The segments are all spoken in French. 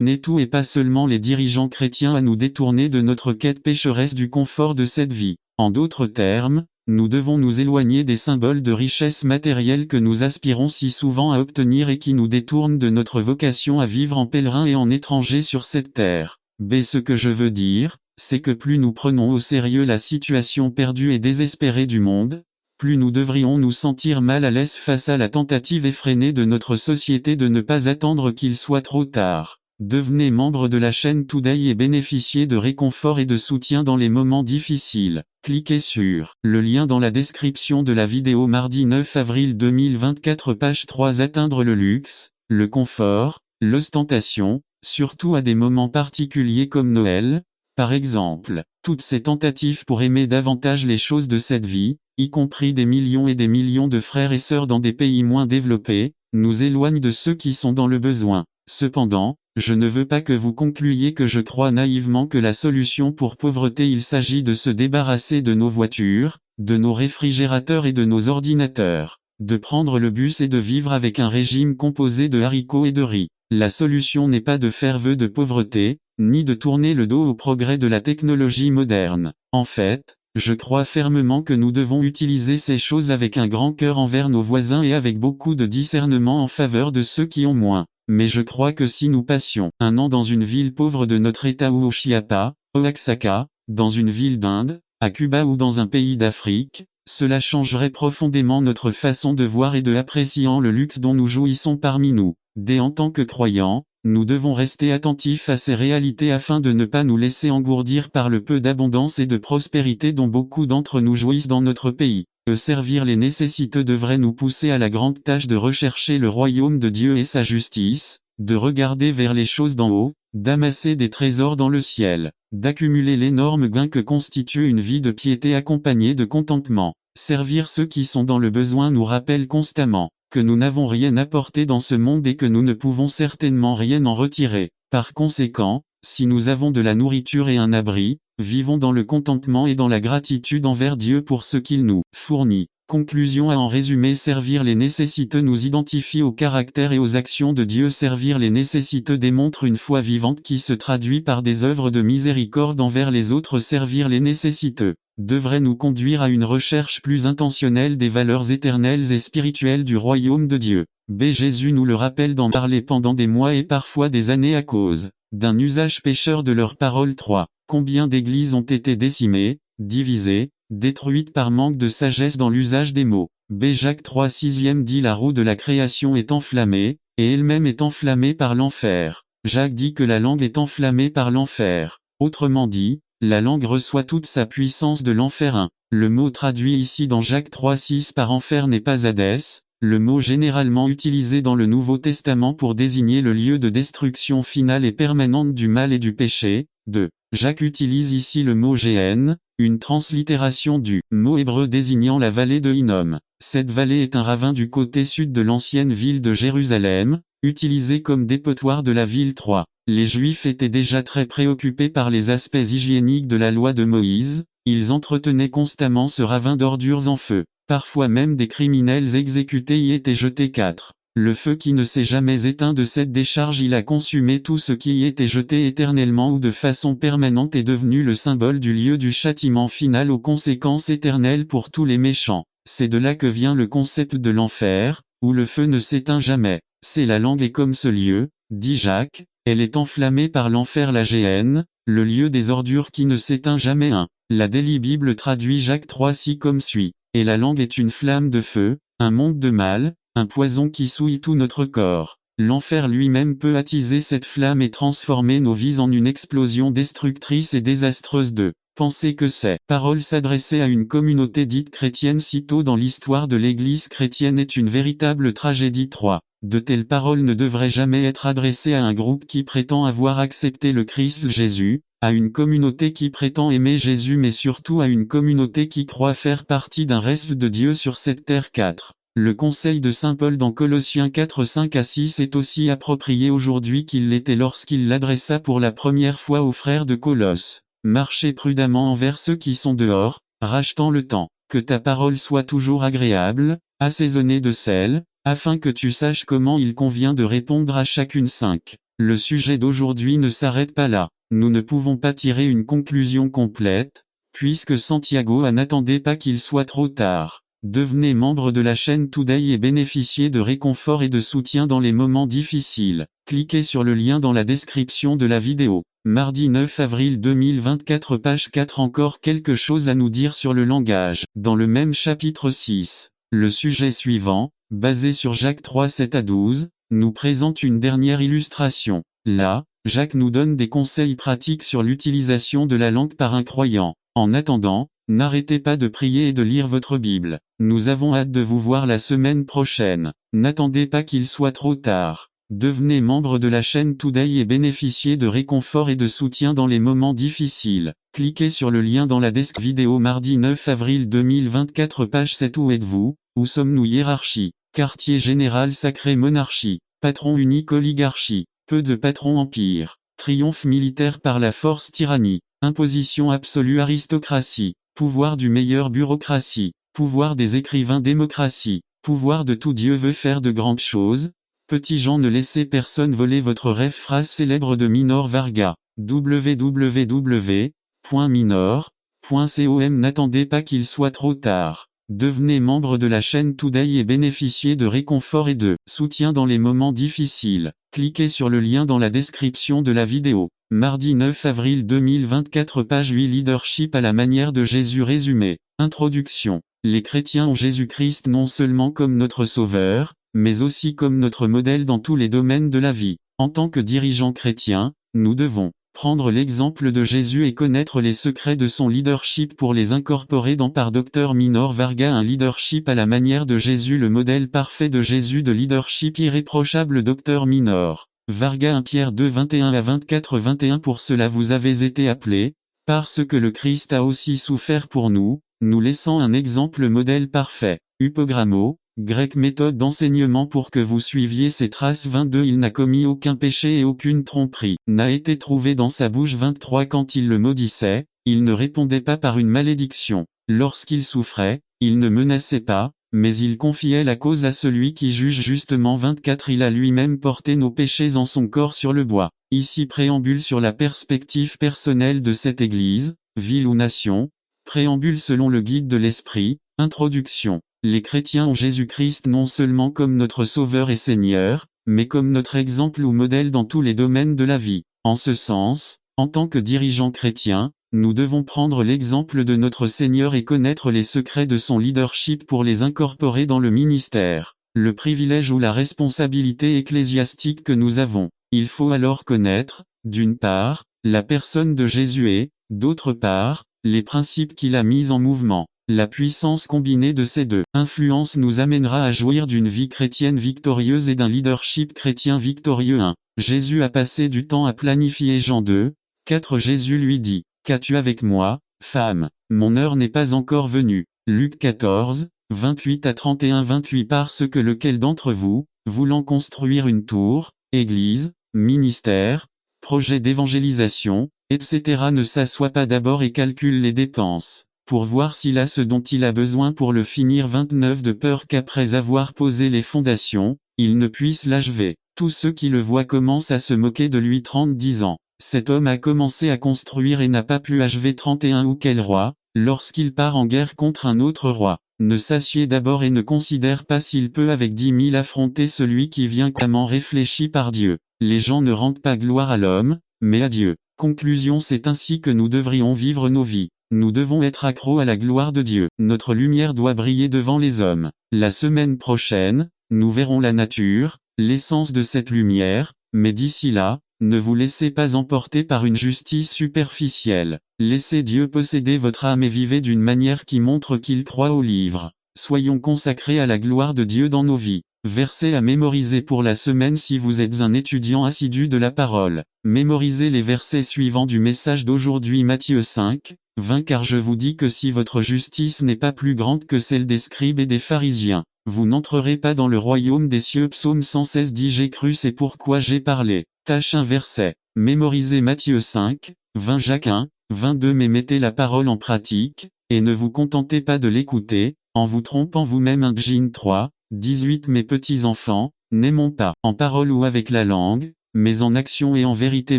n'est tout et pas seulement les dirigeants chrétiens à nous détourner de notre quête pécheresse du confort de cette vie. En d'autres termes, nous devons nous éloigner des symboles de richesse matérielle que nous aspirons si souvent à obtenir et qui nous détournent de notre vocation à vivre en pèlerin et en étranger sur cette terre. Ce que je veux dire, c'est que plus nous prenons au sérieux la situation perdue et désespérée du monde, plus nous devrions nous sentir mal à l'aise face à la tentative effrénée de notre société de ne pas attendre qu'il soit trop tard. Devenez membre de la chaîne Today et bénéficiez de réconfort et de soutien dans les moments difficiles. Cliquez sur le lien dans la description de la vidéo mardi 9 avril 2024 page 3. Atteindre le luxe, le confort, l'ostentation, surtout à des moments particuliers comme Noël, par exemple. Toutes ces tentatives pour aimer davantage les choses de cette vie, y compris des millions et des millions de frères et sœurs dans des pays moins développés, nous éloignent de ceux qui sont dans le besoin. Cependant, je ne veux pas que vous concluiez que je crois naïvement que la solution pour pauvreté il s'agit de se débarrasser de nos voitures, de nos réfrigérateurs et de nos ordinateurs, de prendre le bus et de vivre avec un régime composé de haricots et de riz. La solution n'est pas de faire vœu de pauvreté, ni de tourner le dos au progrès de la technologie moderne. En fait, je crois fermement que nous devons utiliser ces choses avec un grand cœur envers nos voisins et avec beaucoup de discernement en faveur de ceux qui ont moins. Mais je crois que si nous passions un an dans une ville pauvre de notre État ou au Chiapas, au Oaxaca, dans une ville d'Inde, à Cuba ou dans un pays d'Afrique, cela changerait profondément notre façon de voir et de apprécier le luxe dont nous jouissons parmi nous. En tant que croyants, nous devons rester attentifs à ces réalités afin de ne pas nous laisser engourdir par le peu d'abondance et de prospérité dont beaucoup d'entre nous jouissent dans notre pays. Servir les nécessiteux devrait nous pousser à la grande tâche de rechercher le royaume de Dieu et sa justice, de regarder vers les choses d'en haut, d'amasser des trésors dans le ciel, d'accumuler l'énorme gain que constitue une vie de piété accompagnée de contentement. Servir ceux qui sont dans le besoin nous rappelle constamment que nous n'avons rien apporté dans ce monde et que nous ne pouvons certainement rien en retirer. Par conséquent, si nous avons de la nourriture et un abri, vivons dans le contentement et dans la gratitude envers Dieu pour ce qu'il nous fournit. Conclusion. En résumé, servir les nécessiteux nous identifie au caractère et aux actions de Dieu. Servir les nécessiteux démontre une foi vivante qui se traduit par des œuvres de miséricorde envers les autres. Servir les nécessiteux devrait nous conduire à une recherche plus intentionnelle des valeurs éternelles et spirituelles du royaume de Dieu. Jésus nous le rappelle d'en parler pendant des mois et parfois des années à cause d'un usage pécheur de leurs paroles. 3. Combien d'églises ont été décimées, divisées, détruites par manque de sagesse dans l'usage des mots. Jacques 3 6e dit la roue de la création est enflammée, et elle-même est enflammée par l'enfer. Jacques dit que la langue est enflammée par l'enfer. Autrement dit, la langue reçoit toute sa puissance de l'enfer. 1. Le mot traduit ici dans Jacques 3 6 par enfer n'est pas Hadès, le mot généralement utilisé dans le Nouveau Testament pour désigner le lieu de destruction finale et permanente du mal et du péché. 2. Jacques utilise ici le mot Géhenne, une translittération du mot hébreu désignant la vallée de Hinnom. Cette vallée est un ravin du côté sud de l'ancienne ville de Jérusalem, utilisée comme dépotoir de la ville. 3. Les Juifs étaient déjà très préoccupés par les aspects hygiéniques de la loi de Moïse, ils entretenaient constamment ce ravin d'ordures en feu. Parfois même des criminels exécutés y étaient jetés. 4. Le feu qui ne s'est jamais éteint de cette décharge il a consumé tout ce qui y était jeté éternellement ou de façon permanente est devenu le symbole du lieu du châtiment final aux conséquences éternelles pour tous les méchants. C'est de là que vient le concept de l'enfer, où le feu ne s'éteint jamais. C'est la langue est comme ce lieu, dit Jacques, elle est enflammée par l'enfer la Géhenne, le lieu des ordures qui ne s'éteint jamais. 1. La Daily Bible traduit Jacques 3:6 comme suit. Et la langue est une flamme de feu, un monde de mal, un poison qui souille tout notre corps. L'enfer lui-même peut attiser cette flamme et transformer nos vies en une explosion destructrice et désastreuse. 2. Pensez que ces paroles s'adressaient à une communauté dite chrétienne si tôt dans l'histoire de l'Église chrétienne est une véritable tragédie. 3. De telles paroles ne devraient jamais être adressées à un groupe qui prétend avoir accepté le Christ Jésus, à une communauté qui prétend aimer Jésus mais surtout à une communauté qui croit faire partie d'un reste de Dieu sur cette terre. 4. Le conseil de Saint Paul dans Colossiens 4 5-6 est aussi approprié aujourd'hui qu'il l'était lorsqu'il l'adressa pour la première fois aux frères de Colosse. Marchez prudemment envers ceux qui sont dehors, rachetant le temps. Que ta parole soit toujours agréable, assaisonnée de sel, afin que tu saches comment il convient de répondre à chacune. 5. Le sujet d'aujourd'hui ne s'arrête pas là. Nous ne pouvons pas tirer une conclusion complète, puisque Santiago n'attendait pas qu'il soit trop tard. Devenez membre de la chaîne Today et bénéficiez de réconfort et de soutien dans les moments difficiles. Cliquez sur le lien dans la description de la vidéo. Mardi 9 avril 2024 page 4 Encore quelque chose à nous dire sur le langage. Dans le même chapitre 6, le sujet suivant, basé sur Jacques 3 7-12, nous présente une dernière illustration. Là, Jacques nous donne des conseils pratiques sur l'utilisation de la langue par un croyant. En attendant, n'arrêtez pas de prier et de lire votre Bible. Nous avons hâte de vous voir la semaine prochaine. N'attendez pas qu'il soit trop tard. Devenez membre de la chaîne Today et bénéficiez de réconfort et de soutien dans les moments difficiles. Cliquez sur le lien dans la description vidéo mardi 9 avril 2024 page 7 Où êtes-vous? Où sommes-nous? Hiérarchie. Quartier général sacré monarchie. Patron unique oligarchie. Peu de patrons empire. Triomphe militaire par la force tyrannie. Imposition absolue aristocratie. Pouvoir du meilleur bureaucratie. Pouvoir des écrivains démocratie. Pouvoir de tout Dieu veut faire de grandes choses. Petits gens ne laissez personne voler votre rêve. Phrase célèbre de Minor Varga. www.minor.com. N'attendez pas qu'il soit trop tard. Devenez membre de la chaîne Today et bénéficiez de réconfort et de soutien dans les moments difficiles. Cliquez sur le lien dans la description de la vidéo. Mardi 9 avril 2024 page 8 Leadership à la manière de Jésus résumé. Introduction. Les chrétiens ont Jésus-Christ non seulement comme notre sauveur, mais aussi comme notre modèle dans tous les domaines de la vie. En tant que dirigeants chrétiens, nous devons prendre l'exemple de Jésus et connaître les secrets de son leadership pour les incorporer dans par Dr Minor Varga. Un leadership à la manière de Jésus. Le modèle parfait de Jésus de leadership irréprochable. Dr Minor Varga 1 Pierre 2 21-24-21 Pour cela vous avez été appelés, parce que le Christ a aussi souffert pour nous, nous laissant un exemple modèle parfait. Upogrammo, grec méthode d'enseignement pour que vous suiviez ses traces. 22 Il n'a commis aucun péché et aucune tromperie n'a été trouvée dans sa bouche. 23 Quand il le maudissait, il ne répondait pas par une malédiction. Lorsqu'il souffrait, il ne menaçait pas, mais il confiait la cause à celui qui juge justement. 24 Il a lui-même porté nos péchés en son corps sur le bois. Ici préambule sur la perspective personnelle de cette Église, ville ou nation. Préambule selon le guide de l'Esprit. Introduction. Les chrétiens ont Jésus-Christ non seulement comme notre Sauveur et Seigneur, mais comme notre exemple ou modèle dans tous les domaines de la vie. En ce sens, en tant que dirigeants chrétiens, nous devons prendre l'exemple de notre Seigneur et connaître les secrets de son leadership pour les incorporer dans le ministère. Le privilège ou la responsabilité ecclésiastique que nous avons. Il faut alors connaître, d'une part, la personne de Jésus et, d'autre part, les principes qu'il a mis en mouvement. La puissance combinée de ces deux influences nous amènera à jouir d'une vie chrétienne victorieuse et d'un leadership chrétien victorieux. 1. Jésus a passé du temps à planifier. Jean 2, 4 Jésus lui dit, « Qu'as-tu avec moi, femme? Mon heure n'est pas encore venue. » Luc 14, 28-31 28 Parce que lequel d'entre vous, voulant construire une tour, église, ministère, projet d'évangélisation, etc. ne s'assoit pas d'abord et calcule les dépenses, pour voir s'il a ce dont il a besoin pour le finir. 29 De peur qu'après avoir posé les fondations, il ne puisse l'achever. Tous ceux qui le voient commencent à se moquer de lui. 30 10 ans. Cet homme a commencé à construire et n'a pas pu achever. 31 Ou quel roi, lorsqu'il part en guerre contre un autre roi, ne s'assied d'abord et ne considère pas s'il peut avec 10 000 affronter celui qui vient comment réfléchi par Dieu. Les gens ne rendent pas gloire à l'homme, mais à Dieu. Conclusion. C'est ainsi que nous devrions vivre nos vies. Nous devons être accros à la gloire de Dieu. Notre lumière doit briller devant les hommes. La semaine prochaine, nous verrons la nature, l'essence de cette lumière, mais d'ici là, ne vous laissez pas emporter par une justice superficielle. Laissez Dieu posséder votre âme et vivez d'une manière qui montre qu'il croit au livre. Soyons consacrés à la gloire de Dieu dans nos vies. Versets à mémoriser pour la semaine. Si vous êtes un étudiant assidu de la parole, mémorisez les versets suivants du message d'aujourd'hui. Matthieu 5, 20 Car je vous dis que si votre justice n'est pas plus grande que celle des scribes et des pharisiens, vous n'entrerez pas dans le royaume des cieux. Psaume 116 dit J'ai cru, c'est pourquoi j'ai parlé. Tâche un verset. Mémorisez Matthieu 5, 20 Jacques 1, 22 Mais mettez la parole en pratique, et ne vous contentez pas de l'écouter, en vous trompant vous-même. 1 Jin 3, 18 Mes petits enfants, n'aimons pas, en parole ou avec la langue, mais en action et en vérité.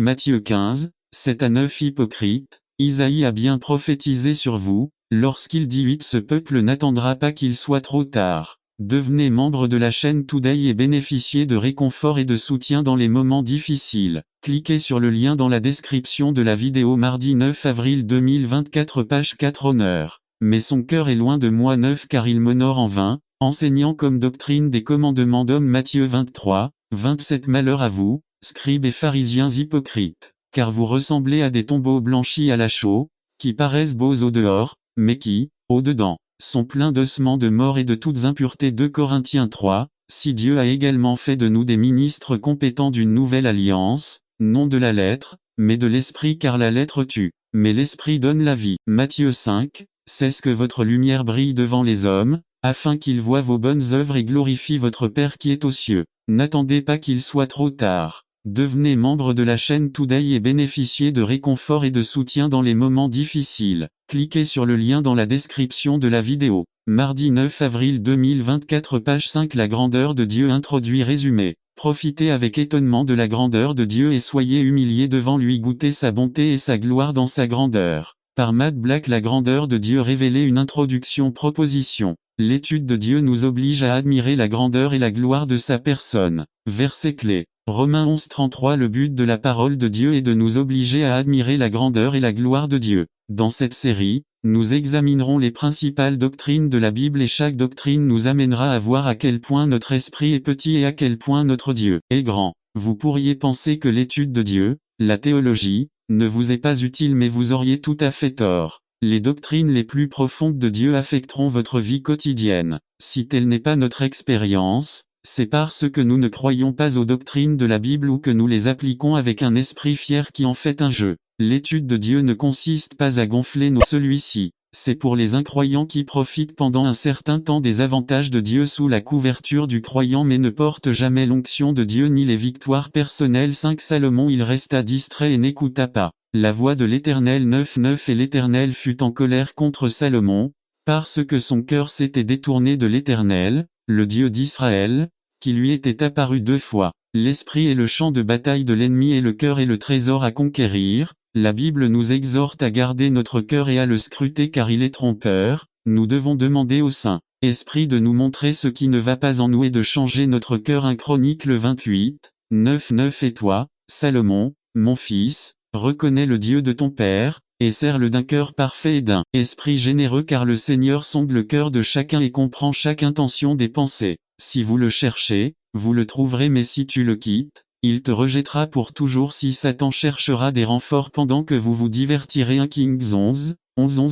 Matthieu 15, 7-9. Hypocrite, Isaïe a bien prophétisé sur vous, lorsqu'il dit 8. Ce peuple n'attendra pas qu'il soit trop tard. Devenez membre de la chaîne Today et bénéficiez de réconfort et de soutien dans les moments difficiles. Cliquez sur le lien dans la description de la vidéo. Mardi 9 avril 2024, page 4. Honneur. Mais son cœur est loin de moi. 9. Car il m'honore en vain, enseignant comme doctrine des commandements d'hommes. Matthieu 23, 27. Malheur à vous, scribes et pharisiens hypocrites, car vous ressemblez à des tombeaux blanchis à la chaux, qui paraissent beaux au dehors, mais qui, au dedans, sont pleins d'ossements de mort et de toutes impuretés. 2 Corinthiens 3, si Dieu a également fait de nous des ministres compétents d'une nouvelle alliance, non de la lettre, mais de l'esprit, car la lettre tue, mais l'esprit donne la vie. Matthieu 5, c'est que votre lumière brille devant les hommes, afin qu'ils voient vos bonnes œuvres et glorifient votre Père qui est aux cieux. N'attendez pas qu'il soit trop tard. Devenez membre de la chaîne Today et bénéficiez de réconfort et de soutien dans les moments difficiles. Cliquez sur le lien dans la description de la vidéo. Mardi 9 avril 2024, page 5. La grandeur de Dieu. Introduit résumé. Profitez avec étonnement de la grandeur de Dieu et soyez humiliés devant lui. Goûtez sa bonté et sa gloire dans sa grandeur. Par Matt Black. La grandeur de Dieu révélée. Une introduction. Proposition. L'étude de Dieu nous oblige à admirer la grandeur et la gloire de sa personne. Verset clé. Romains 11:33. Le but de la parole de Dieu est de nous obliger à admirer la grandeur et la gloire de Dieu. Dans cette série, nous examinerons les principales doctrines de la Bible et chaque doctrine nous amènera à voir à quel point notre esprit est petit et à quel point notre Dieu est grand. Vous pourriez penser que l'étude de Dieu, la théologie, ne vous est pas utile, mais vous auriez tout à fait tort. Les doctrines les plus profondes de Dieu affecteront votre vie quotidienne. Si telle n'est pas notre expérience, c'est parce que nous ne croyons pas aux doctrines de la Bible ou que nous les appliquons avec un esprit fier qui en fait un jeu. L'étude de Dieu ne consiste pas à gonfler celui-ci. C'est pour les incroyants qui profitent pendant un certain temps des avantages de Dieu sous la couverture du croyant mais ne portent jamais l'onction de Dieu ni les victoires personnelles. 5 Salomon. Il resta distrait et n'écouta pas la voix de l'Éternel. 9 Et l'Éternel fut en colère contre Salomon, parce que son cœur s'était détourné de l'Éternel, le Dieu d'Israël, qui lui était apparu 2 fois. L'esprit est le champ de bataille de l'ennemi et le cœur est le trésor à conquérir. La Bible nous exhorte à garder notre cœur et à le scruter car il est trompeur. Nous devons demander au Saint-Esprit de nous montrer ce qui ne va pas en nous et de changer notre cœur. 1 Chroniques 28, 9 Et toi, Salomon, mon fils, reconnais le Dieu de ton Père, et sers-le d'un cœur parfait et d'un esprit généreux, car le Seigneur sonde le cœur de chacun et comprend chaque intention des pensées. Si vous le cherchez, vous le trouverez, mais si tu le quittes, il te rejettera pour toujours. Si Satan cherchera des renforts pendant que vous vous divertirez. 1 Kings 11.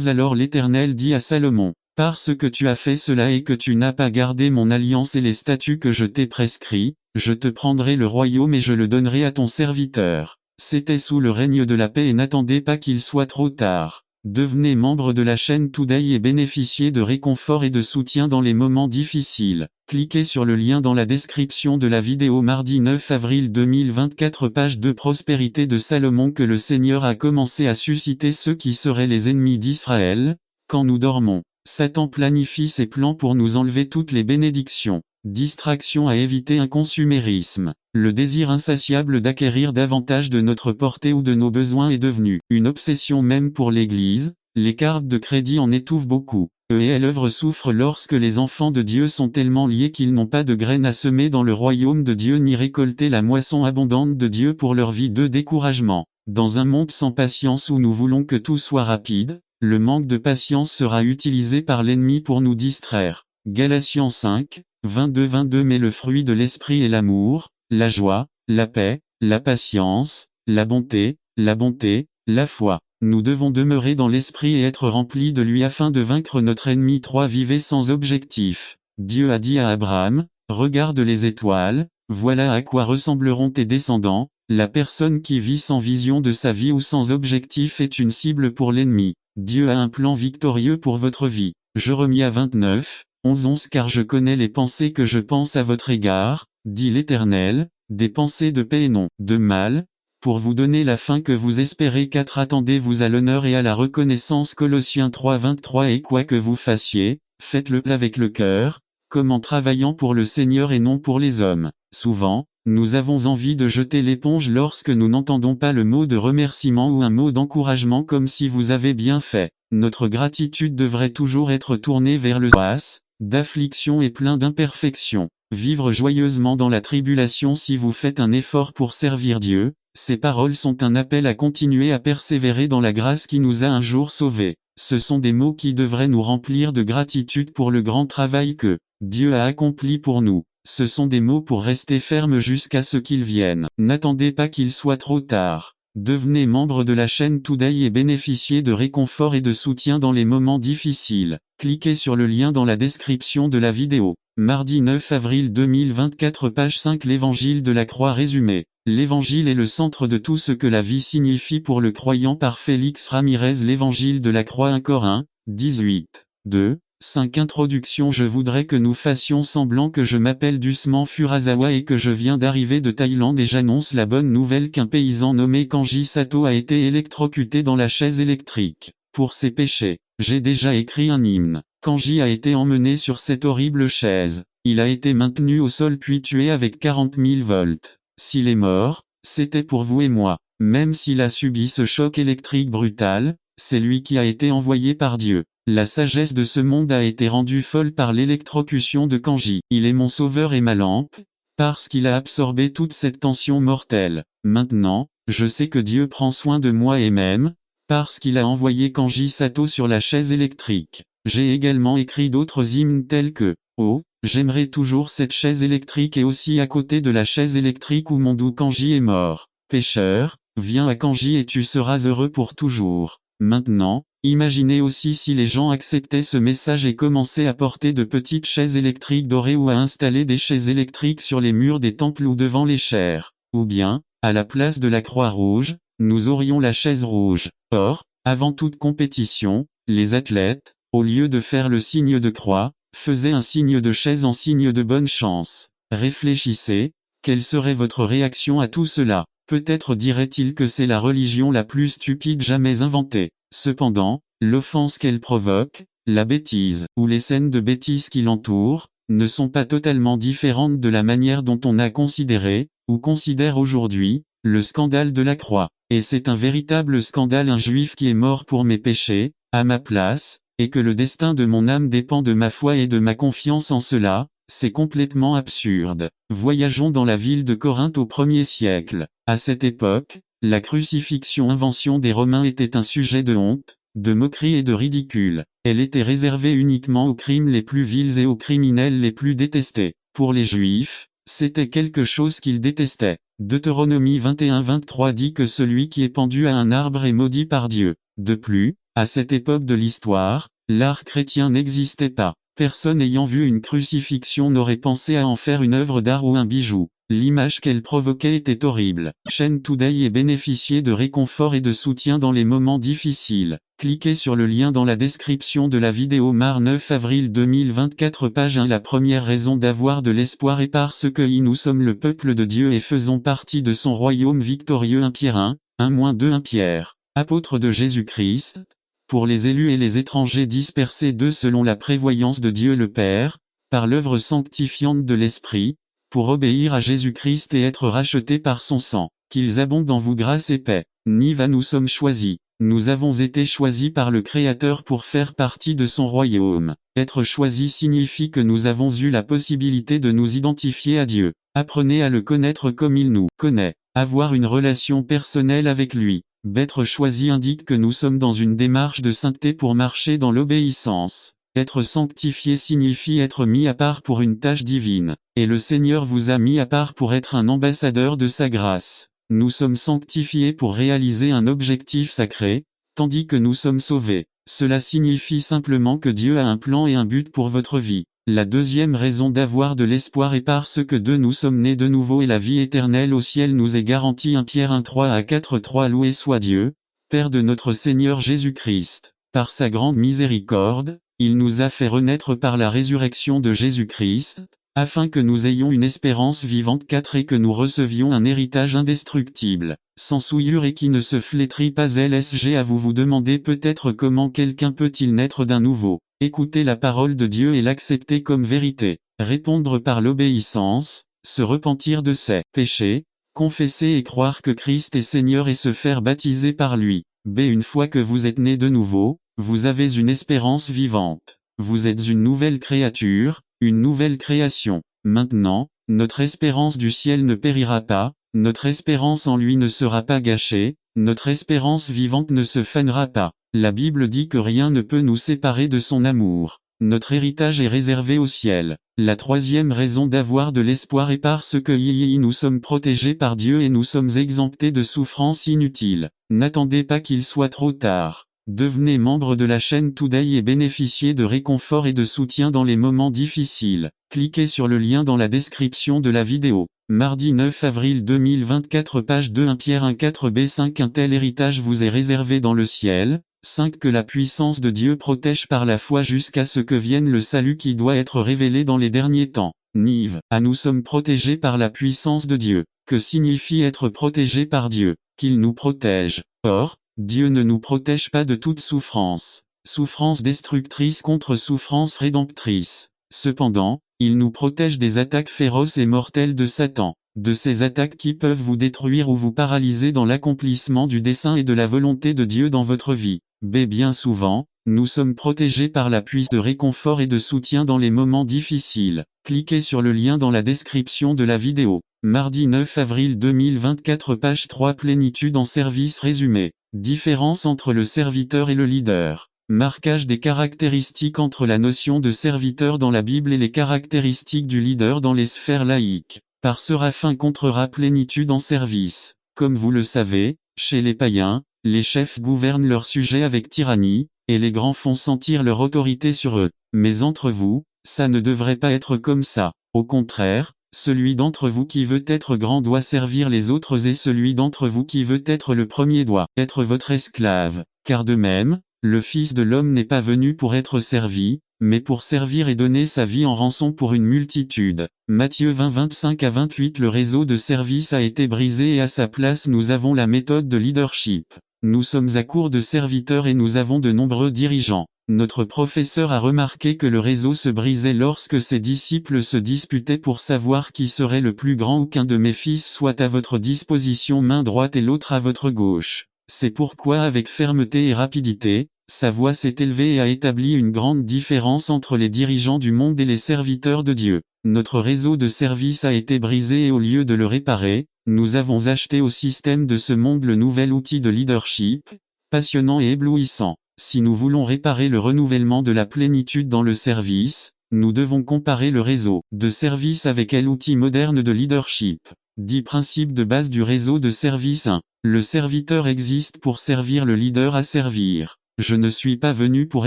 Alors l'Éternel dit à Salomon, parce que tu as fait cela et que tu n'as pas gardé mon alliance et les statuts que je t'ai prescrits, je te prendrai le royaume et je le donnerai à ton serviteur. C'était sous le règne de la paix et n'attendez pas qu'il soit trop tard. Devenez membre de la chaîne Today et bénéficiez de réconfort et de soutien dans les moments difficiles. Cliquez sur le lien dans la description de la vidéo. Mardi 9 avril 2024, page 2. Prospérité de Salomon. Que le Seigneur a commencé à susciter ceux qui seraient les ennemis d'Israël. Quand nous dormons, Satan planifie ses plans pour nous enlever toutes les bénédictions. Distraction à éviter. Un consumérisme. Le désir insatiable d'acquérir davantage de notre portée ou de nos besoins est devenu une obsession même pour l'Église. Les cartes de crédit en étouffent beaucoup. L'œuvre souffre lorsque les enfants de Dieu sont tellement liés qu'ils n'ont pas de graines à semer dans le royaume de Dieu ni récolter la moisson abondante de Dieu pour leur vie. De découragement. Dans un monde sans patience où nous voulons que tout soit rapide, le manque de patience sera utilisé par l'ennemi pour nous distraire. Galatiens 5, 22. Mais le fruit de l'esprit est l'amour, la joie, la paix, la patience, la bonté, la foi. Nous devons demeurer dans l'esprit et être remplis de lui afin de vaincre notre ennemi. 3 Vivez sans objectif. Dieu a dit à Abraham, regarde les étoiles, voilà à quoi ressembleront tes descendants. La personne qui vit sans vision de sa vie ou sans objectif est une cible pour l'ennemi. Dieu a un plan victorieux pour votre vie. Jérémie 29, 11 Car je connais les pensées que je pense à votre égard, dit l'Éternel, des pensées de paix et non de mal, pour vous donner la fin que vous espérez. 4 Attendez-vous à l'honneur et à la reconnaissance. Colossiens 3, 23 Et quoi que vous fassiez, faites-le avec le cœur, comme en travaillant pour le Seigneur et non pour les hommes. Souvent, Nous avons envie de jeter l'éponge lorsque nous n'entendons pas le mot de remerciement ou un mot d'encouragement comme si vous avez bien fait. Notre gratitude devrait toujours être tournée vers le sens d'affliction et plein d'imperfections. Vivre joyeusement dans la tribulation si vous faites un effort pour servir Dieu. Ces paroles sont un appel à continuer à persévérer dans la grâce qui nous a un jour sauvés. Ce sont des mots qui devraient nous remplir de gratitude pour le grand travail que Dieu a accompli pour nous. Ce sont des mots pour rester ferme jusqu'à ce qu'il vienne. N'attendez pas qu'il soit trop tard. Devenez membre de la chaîne Today et bénéficiez de réconfort et de soutien dans les moments difficiles. Cliquez sur le lien dans la description de la vidéo. Mardi 9 avril 2024 page 5 L'Évangile de la Croix résumé. L'Évangile est le centre de tout ce que la vie signifie pour le croyant par Félix Ramirez. L'Évangile de la Croix 1 Corinthiens 18, 2, 5 Introduction. Je voudrais que nous fassions semblant que je m'appelle doucement Furusawa et que je viens d'arriver de Thaïlande et j'annonce la bonne nouvelle qu'un paysan nommé Kanji Sato a été électrocuté dans la chaise électrique. Pour ses péchés, j'ai déjà écrit un hymne. Kanji a été emmené sur cette horrible chaise. Il a été maintenu au sol puis tué avec 40 000 volts. S'il est mort, c'était pour vous et moi. Même s'il a subi ce choc électrique brutal, c'est lui qui a été envoyé par Dieu. La sagesse de ce monde a été rendue folle par l'électrocution de Kanji. Il est mon sauveur et ma lampe, parce qu'il a absorbé toute cette tension mortelle. Maintenant, je sais que Dieu prend soin de moi et même, parce qu'il a envoyé Kanji Sato sur la chaise électrique. J'ai également écrit d'autres hymnes tels que « Oh, j'aimerais toujours cette chaise électrique et aussi à côté de la chaise électrique où mon doux Kanji est mort. Pécheur, viens à Kanji et tu seras heureux pour toujours. » Maintenant, imaginez aussi si les gens acceptaient ce message et commençaient à porter de petites chaises électriques dorées ou à installer des chaises électriques sur les murs des temples ou devant les chaires. Ou bien, à la place de la croix rouge, nous aurions la chaise rouge. Or, avant toute compétition, les athlètes, au lieu de faire le signe de croix, faisaient un signe de chaise en signe de bonne chance. Réfléchissez, quelle serait votre réaction à tout cela? Peut-être dirait-il que c'est la religion la plus stupide jamais inventée. Cependant, l'offense qu'elle provoque, la bêtise, ou les scènes de bêtise qui l'entourent, ne sont pas totalement différentes de la manière dont on a considéré, ou considère aujourd'hui, le scandale de la croix. Et c'est un véritable scandale, un juif qui est mort pour mes péchés, à ma place, et que le destin de mon âme dépend de ma foi et de ma confiance en cela, c'est complètement absurde. Voyageons dans la ville de Corinthe au 1er siècle. À cette époque, la crucifixion, invention des Romains, était un sujet de honte, de moquerie et de ridicule. Elle était réservée uniquement aux crimes les plus vils et aux criminels les plus détestés. Pour les Juifs, c'était quelque chose qu'ils détestaient. Deutéronomie 21-23 dit que celui qui est pendu à un arbre est maudit par Dieu. De plus, à cette époque de l'histoire, l'art chrétien n'existait pas. Personne ayant vu une crucifixion n'aurait pensé à en faire une œuvre d'art ou un bijou. L'image qu'elle provoquait était horrible. Chaîne Today et bénéficiez de réconfort et de soutien dans les moments difficiles. Cliquez sur le lien dans la description de la vidéo. Mardi 9 avril 2024 page 1 La première raison d'avoir de l'espoir est parce que nous sommes le peuple de Dieu et faisons partie de son royaume victorieux. 1 Pierre 1-2 1 Pierre, apôtre de Jésus-Christ, pour les élus et les étrangers dispersés d'eux selon la prévoyance de Dieu le Père, par l'œuvre sanctifiante de l'Esprit, pour obéir à Jésus-Christ et être rachetés par son sang, qu'ils abondent en vous grâce et paix. Niva nous sommes choisis. Nous avons été choisis par le Créateur pour faire partie de son royaume. Être choisis signifie que nous avons eu la possibilité de nous identifier à Dieu. Apprenez à le connaître comme il nous connaît. Avoir une relation personnelle avec lui. Être choisi indique que nous sommes dans une démarche de sainteté pour marcher dans l'obéissance. Être sanctifié signifie être mis à part pour une tâche divine. Et le Seigneur vous a mis à part pour être un ambassadeur de sa grâce. Nous sommes sanctifiés pour réaliser un objectif sacré, tandis que nous sommes sauvés. Cela signifie simplement que Dieu a un plan et un but pour votre vie. La deuxième raison d'avoir de l'espoir est parce que nous sommes nés de nouveau et la vie éternelle au ciel nous est garantie. 1 Pierre 1-3-4-3 Loué soit Dieu, Père de notre Seigneur Jésus-Christ. Par sa grande miséricorde, il nous a fait renaître par la résurrection de Jésus-Christ, afin que nous ayons une espérance vivante. 4 Et que nous recevions un héritage indestructible, sans souillure et qui ne se flétrit pas. LSG à vous vous demandez peut-être comment quelqu'un peut-il naître d'un nouveau. Écouter la parole de Dieu et l'accepter comme vérité. Répondre par l'obéissance, se repentir de ses péchés, confesser et croire que Christ est Seigneur et se faire baptiser par lui. B. Une fois que vous êtes né de nouveau, vous avez une espérance vivante. Vous êtes une nouvelle créature, une nouvelle création. Maintenant, notre espérance du ciel ne périra pas, notre espérance en lui ne sera pas gâchée, notre espérance vivante ne se fanera pas. La Bible dit que rien ne peut nous séparer de son amour. Notre héritage est réservé au ciel. La troisième raison d'avoir de l'espoir est parce que nous sommes protégés par Dieu et nous sommes exemptés de souffrances inutiles. N'attendez pas qu'il soit trop tard. Devenez membre de la chaîne Today et bénéficiez de réconfort et de soutien dans les moments difficiles. Cliquez sur le lien dans la description de la vidéo. Mardi 9 avril 2024 page 2 1 Pierre 1 b 5 Un tel héritage vous est réservé dans le ciel. 5 Que la puissance de Dieu protège par la foi jusqu'à ce que vienne le salut qui doit être révélé dans les derniers temps. Nive. Nous sommes protégés par la puissance de Dieu. Que signifie être protégé par Dieu? Qu'il nous protège. Or, Dieu ne nous protège pas de toute souffrance. Souffrance destructrice contre souffrance rédemptrice. Cependant, il nous protège des attaques féroces et mortelles de Satan. De ces attaques qui peuvent vous détruire ou vous paralyser dans l'accomplissement du dessein et de la volonté de Dieu dans votre vie. B. Bien souvent, nous sommes protégés par la puissance de réconfort et de soutien dans les moments difficiles. Cliquez sur le lien dans la description de la vidéo. Mardi 9 avril 2024 page 3 Plénitude en service résumé. Différence entre le serviteur et le leader. Marquage des caractéristiques entre la notion de serviteur dans la Bible et les caractéristiques du leader dans les sphères laïques. Par Séraphin contrera plénitude en service. Comme vous le savez, chez les païens, les chefs gouvernent leurs sujets avec tyrannie, et les grands font sentir leur autorité sur eux. Mais entre vous, ça ne devrait pas être comme ça. Au contraire, celui d'entre vous qui veut être grand doit servir les autres et celui d'entre vous qui veut être le premier doit être votre esclave. Car de même, le Fils de l'homme n'est pas venu pour être servi, mais pour servir et donner sa vie en rançon pour une multitude. Matthieu 20 25 à 28 Le réseau de service a été brisé et à sa place nous avons la méthode de leadership. Nous sommes à court de serviteurs et nous avons de nombreux dirigeants. Notre professeur a remarqué que le réseau se brisait lorsque ses disciples se disputaient pour savoir qui serait le plus grand ou qu'un de mes fils soit à votre disposition main droite et l'autre à votre gauche. C'est pourquoi avec fermeté et rapidité, sa voix s'est élevée et a établi une grande différence entre les dirigeants du monde et les serviteurs de Dieu. Notre réseau de service a été brisé et au lieu de le réparer, nous avons acheté au système de ce monde le nouvel outil de leadership, passionnant et éblouissant. Si nous voulons réparer le renouvellement de la plénitude dans le service, nous devons comparer le réseau de service avec l'outil moderne de leadership. 10 principes de base du réseau de service 1. Le serviteur existe pour servir le leader à servir. Je ne suis pas venu pour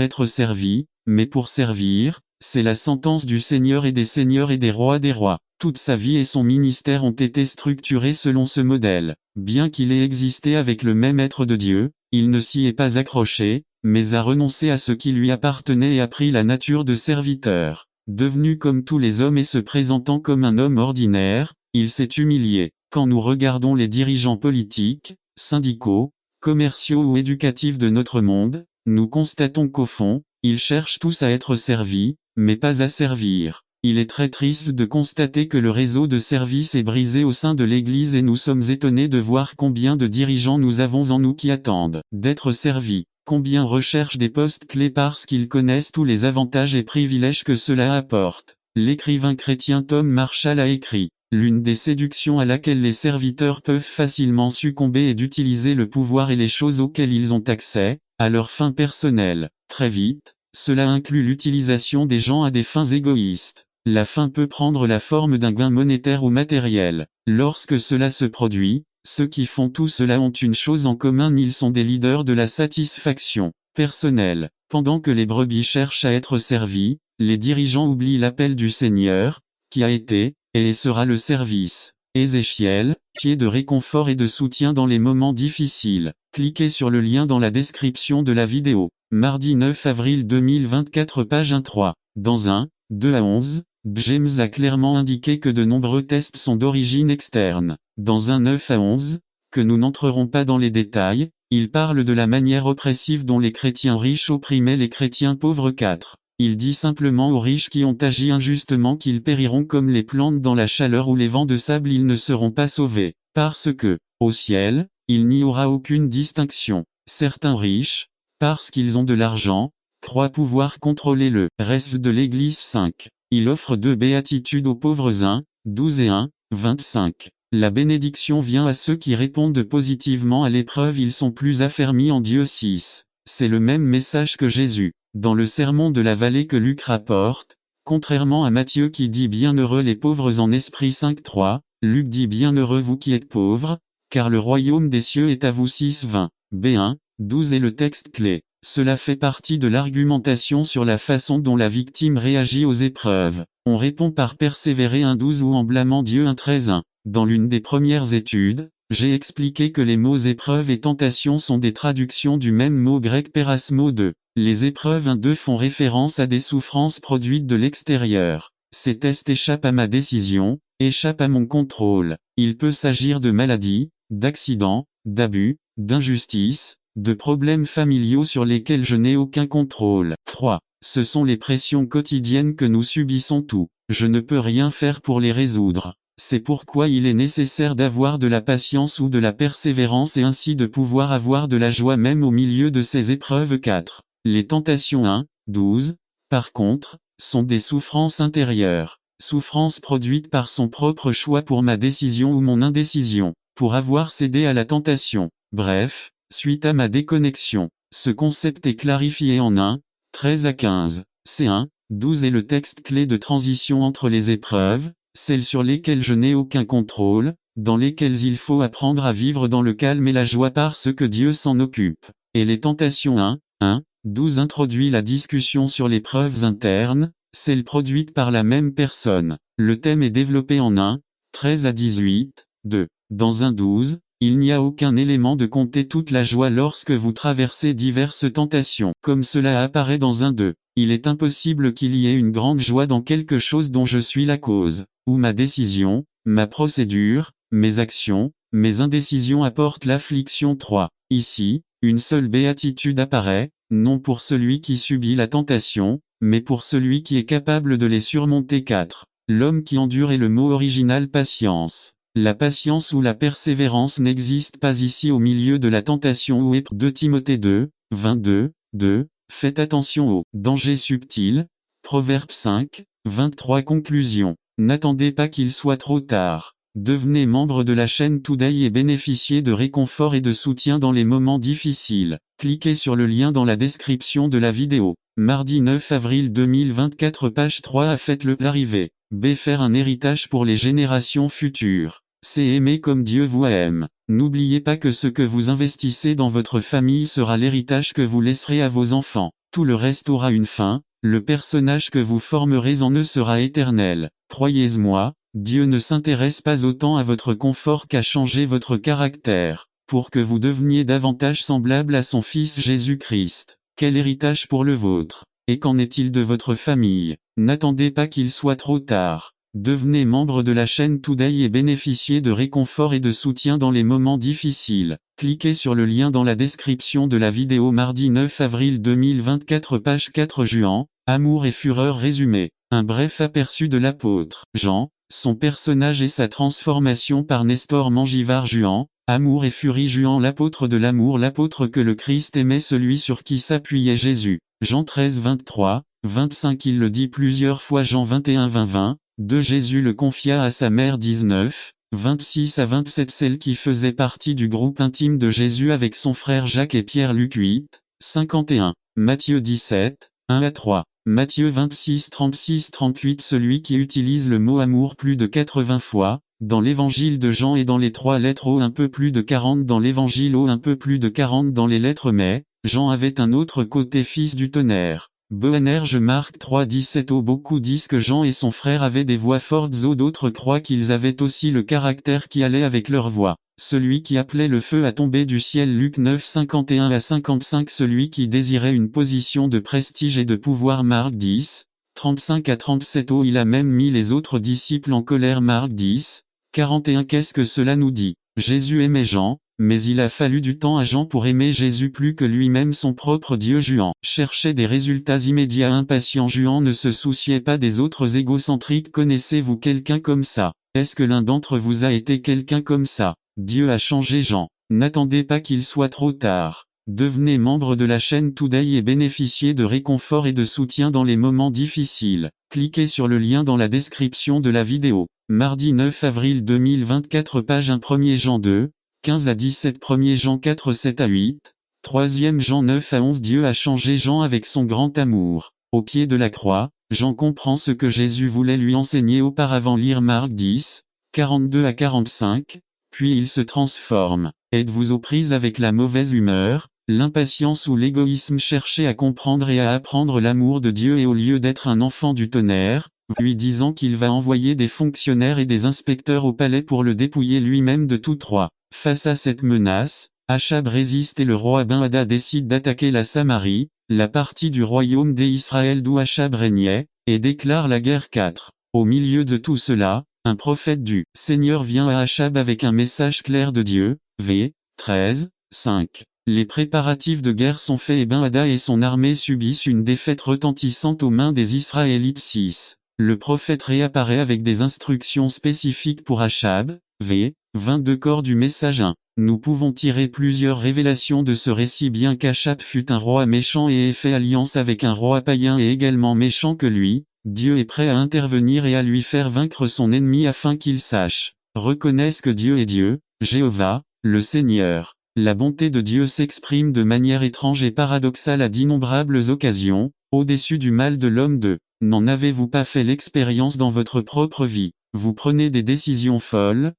être servi, mais pour servir, c'est la sentence du Seigneur et des rois des rois. Toute sa vie et son ministère ont été structurés selon ce modèle. Bien qu'il ait existé avec le même être de Dieu, il ne s'y est pas accroché, mais a renoncé à ce qui lui appartenait et a pris la nature de serviteur. Devenu comme tous les hommes et se présentant comme un homme ordinaire, il s'est humilié. Quand nous regardons les dirigeants politiques, syndicaux, commerciaux ou éducatifs de notre monde, nous constatons qu'au fond, ils cherchent tous à être servis, mais pas à servir. Il est très triste de constater que le réseau de service est brisé au sein de l'Église et nous sommes étonnés de voir combien de dirigeants nous avons en nous qui attendent d'être servis. Combien recherchent des postes clés parce qu'ils connaissent tous les avantages et privilèges que cela apporte. L'écrivain chrétien Tom Marshall a écrit: l'une des séductions à laquelle les serviteurs peuvent facilement succomber est d'utiliser le pouvoir et les choses auxquelles ils ont accès, à leurs fins personnelles. Très vite, cela inclut l'utilisation des gens à des fins égoïstes. La fin peut prendre la forme d'un gain monétaire ou matériel. Lorsque cela se produit, ceux qui font tout cela ont une chose en commun: ils sont des leaders de la satisfaction personnelle. Pendant que les brebis cherchent à être servies, les dirigeants oublient l'appel du Seigneur, qui a été, et sera le service. Ézéchiel, pied de réconfort et de soutien dans les moments difficiles. Cliquez sur le lien dans la description de la vidéo. Mardi 9 avril 2024 page 1-3. Dans 1, 2 à 11, James a clairement indiqué que de nombreux tests sont d'origine externe. Dans 1 9 à 11, que nous n'entrerons pas dans les détails, il parle de la manière oppressive dont les chrétiens riches opprimaient les chrétiens pauvres. 4. Il dit simplement aux riches qui ont agi injustement qu'ils périront comme les plantes dans la chaleur ou les vents de sable, ils ne seront pas sauvés. Parce que, au ciel, il n'y aura aucune distinction. Certains riches, parce qu'ils ont de l'argent, croient pouvoir contrôler le reste de l'Église. 5. Il offre 2 béatitudes aux pauvres. 1, 12 et 1, 25. La bénédiction vient à ceux qui répondent positivement à l'épreuve, ils sont plus affermis en Dieu. 6. C'est le même message que Jésus, dans le sermon de la vallée que Luc rapporte, contrairement à Matthieu qui dit bienheureux les pauvres en esprit. 5, 3, Luc dit bienheureux vous qui êtes pauvres, car le royaume des cieux est à vous. 6, 20. B1, 12 est le texte clé. Cela fait partie de l'argumentation sur la façon dont la victime réagit aux épreuves. On répond par persévérer. 1, 12 ou en blâmant Dieu. 1, 13, 1. Dans l'une des premières études, j'ai expliqué que les mots épreuve et tentation sont des traductions du même mot grec pérasmo. 2. Les épreuves 1, 2 font référence à des souffrances produites de l'extérieur. Ces tests échappent à ma décision, échappent à mon contrôle. Il peut s'agir de maladies, d'accidents, d'abus, d'injustices, de problèmes familiaux sur lesquels je n'ai aucun contrôle. 3. Ce sont les pressions quotidiennes que nous subissons tous. Je ne peux rien faire pour les résoudre. C'est pourquoi il est nécessaire d'avoir de la patience ou de la persévérance et ainsi de pouvoir avoir de la joie même au milieu de ces épreuves. 4. Les tentations 1, 12, par contre, sont des souffrances intérieures. Souffrances produites par son propre choix pour ma décision ou mon indécision, pour avoir cédé à la tentation. Bref, suite à ma déconnexion. Ce concept est clarifié en 1, 13 à 15. C1, 12 est le texte clé de transition entre les épreuves, celles sur lesquelles je n'ai aucun contrôle, dans lesquelles il faut apprendre à vivre dans le calme et la joie parce que Dieu s'en occupe. Et les tentations 1, 12 introduit la discussion sur les preuves internes, celles produites par la même personne. Le thème est développé en 1, 13 à 18, 2. Dans 1, 12, il n'y a aucun élément de compter toute la joie lorsque vous traversez diverses tentations. Comme cela apparaît dans 1, 2. Il est impossible qu'il y ait une grande joie dans quelque chose dont je suis la cause, où ma décision, ma procédure, mes actions, mes indécisions apportent l'affliction. 3. Ici, une seule béatitude apparaît, non pour celui qui subit la tentation, mais pour celui qui est capable de les surmonter. 4. L'homme qui endure est le mot original patience. La patience ou la persévérance n'existe pas ici au milieu de la tentation ou est 2 Timothée 2, 22, 2. Faites attention aux dangers subtils. Proverbe 5, 23. Conclusion. N'attendez pas qu'il soit trop tard. Devenez membre de la chaîne Today et bénéficiez de réconfort et de soutien dans les moments difficiles. Cliquez sur le lien dans la description de la vidéo. Mardi 9 avril 2024 page 3 A faites-le arriver. B. Faire un héritage pour les générations futures. C. Aimer comme Dieu vous aime. N'oubliez pas que ce que vous investissez dans votre famille sera l'héritage que vous laisserez à vos enfants. Tout le reste aura une fin, le personnage que vous formerez en eux sera éternel. Croyez-moi, Dieu ne s'intéresse pas autant à votre confort qu'à changer votre caractère, pour que vous deveniez davantage semblable à son Fils Jésus-Christ. Quel héritage pour le vôtre? Et qu'en est-il de votre famille? N'attendez pas qu'il soit trop tard. Devenez membre de la chaîne Today et bénéficiez de réconfort et de soutien dans les moments difficiles. Cliquez sur le lien dans la description de la vidéo. Mardi 9 avril 2024 page 4 Juan, Amour et fureur résumé. Un bref aperçu de l'apôtre Jean, son personnage et sa transformation par Nestor Mangivard. Juan, Amour et furie. Juan l'apôtre de l'amour, l'apôtre que le Christ aimait, celui sur qui s'appuyait Jésus. Jean 13 23, 25. Il le dit plusieurs fois. Jean 21 20 20. De Jésus le confia à sa mère. 19, 26 à 27. Celle qui faisait partie du groupe intime de Jésus avec son frère Jacques et Pierre. Luc 8, 51. Matthieu 17, 1 à 3. Matthieu 26 36 38. Celui qui utilise le mot amour plus de 80 fois, dans l'évangile de Jean et dans les 3 lettres O un peu plus de 40 dans l'évangile O un peu plus de 40 dans les lettres mais, Jean avait un autre côté fils du tonnerre. Boanerges Marc 3 17. Beaucoup disent que Jean et son frère avaient des voix fortes. D'autres croient qu'ils avaient aussi le caractère qui allait avec leur voix. Celui qui appelait le feu à tomber du ciel. Luc 9 51 à 55. Celui qui désirait une position de prestige et de pouvoir. Marc 10, 35 à 37. Il a même mis les autres disciples en colère. Marc 10, 41. Qu'est-ce que cela nous dit? Jésus aimait Jean, mais il a fallu du temps à Jean pour aimer Jésus plus que lui-même son propre Dieu. Juan cherchait des résultats immédiats. Impatient, Juan ne se souciait pas des autres égocentriques. Connaissez-vous quelqu'un comme ça? Est-ce que l'un d'entre vous a été quelqu'un comme ça? Dieu a changé Jean. N'attendez pas qu'il soit trop tard. Devenez membre de la chaîne Today et bénéficiez de réconfort et de soutien dans les moments difficiles. Cliquez sur le lien dans la description de la vidéo. Mardi 9 avril 2024, page 1, 1er Jean 2, 15 à 17, 1er Jean 4, 7 à 8, 3e Jean 9 à 11. Dieu a changé Jean avec son grand amour. Au pied de la croix, Jean comprend ce que Jésus voulait lui enseigner auparavant. Lire Marc 10, 42 à 45, puis il se transforme. Êtes-vous aux prises avec la mauvaise humeur, l'impatience ou l'égoïsme? Cherchez à comprendre et à apprendre l'amour de Dieu et au lieu d'être un enfant du tonnerre, lui disant qu'il va envoyer des fonctionnaires et des inspecteurs au palais pour le dépouiller lui-même de tout droit. Face à cette menace, Achab résiste et le roi Ben-Hadad décide d'attaquer la Samarie, la partie du royaume d'Israël d'où Achab régnait, et déclare la guerre. 4. Au milieu de tout cela, un prophète du Seigneur vient à Achab avec un message clair de Dieu. V. 13, 5. Les préparatifs de guerre sont faits et Ben-Hadad et son armée subissent une défaite retentissante aux mains des Israélites. 6. Le prophète réapparaît avec des instructions spécifiques pour Achab. V. 22. Corps du message 1. Nous pouvons tirer plusieurs révélations de ce récit. Bien qu'Achab fût un roi méchant et ait fait alliance avec un roi païen et également méchant que lui, Dieu est prêt à intervenir et à lui faire vaincre son ennemi afin qu'il sache, reconnaisse que Dieu est Dieu, Jéhovah, le Seigneur. La bonté de Dieu s'exprime de manière étrange et paradoxale à d'innombrables occasions, au-dessus du mal de l'homme. 2. N'en avez-vous pas fait l'expérience dans votre propre vie? Vous prenez des décisions folles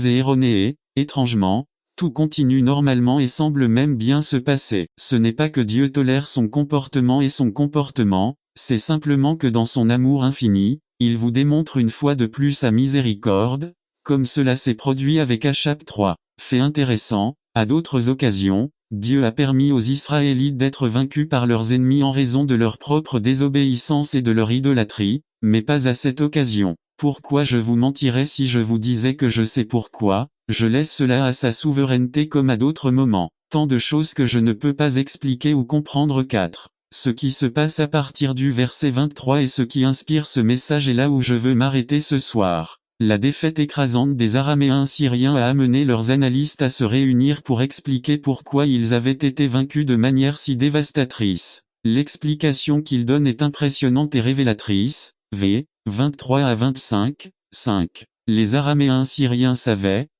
et erronées et, étrangement, tout continue normalement et semble même bien se passer. Ce n'est pas que Dieu tolère son comportement et son comportement, c'est simplement que dans son amour infini, il vous démontre une fois de plus sa miséricorde, comme cela s'est produit avec Achab. 3. Fait intéressant, à d'autres occasions, Dieu a permis aux Israélites d'être vaincus par leurs ennemis en raison de leur propre désobéissance et de leur idolâtrie, mais pas à cette occasion. Pourquoi je vous mentirais si je vous disais que je sais pourquoi? Je laisse cela à sa souveraineté comme à d'autres moments. Tant de choses que je ne peux pas expliquer ou comprendre. 4. Ce qui se passe à partir du verset 23 et ce qui inspire ce message est là où je veux m'arrêter ce soir. La défaite écrasante des Araméens syriens a amené leurs analystes à se réunir pour expliquer pourquoi ils avaient été vaincus de manière si dévastatrice. L'explication qu'ils donnent est impressionnante et révélatrice. V. 23 à 25, 5. Les Araméens syriens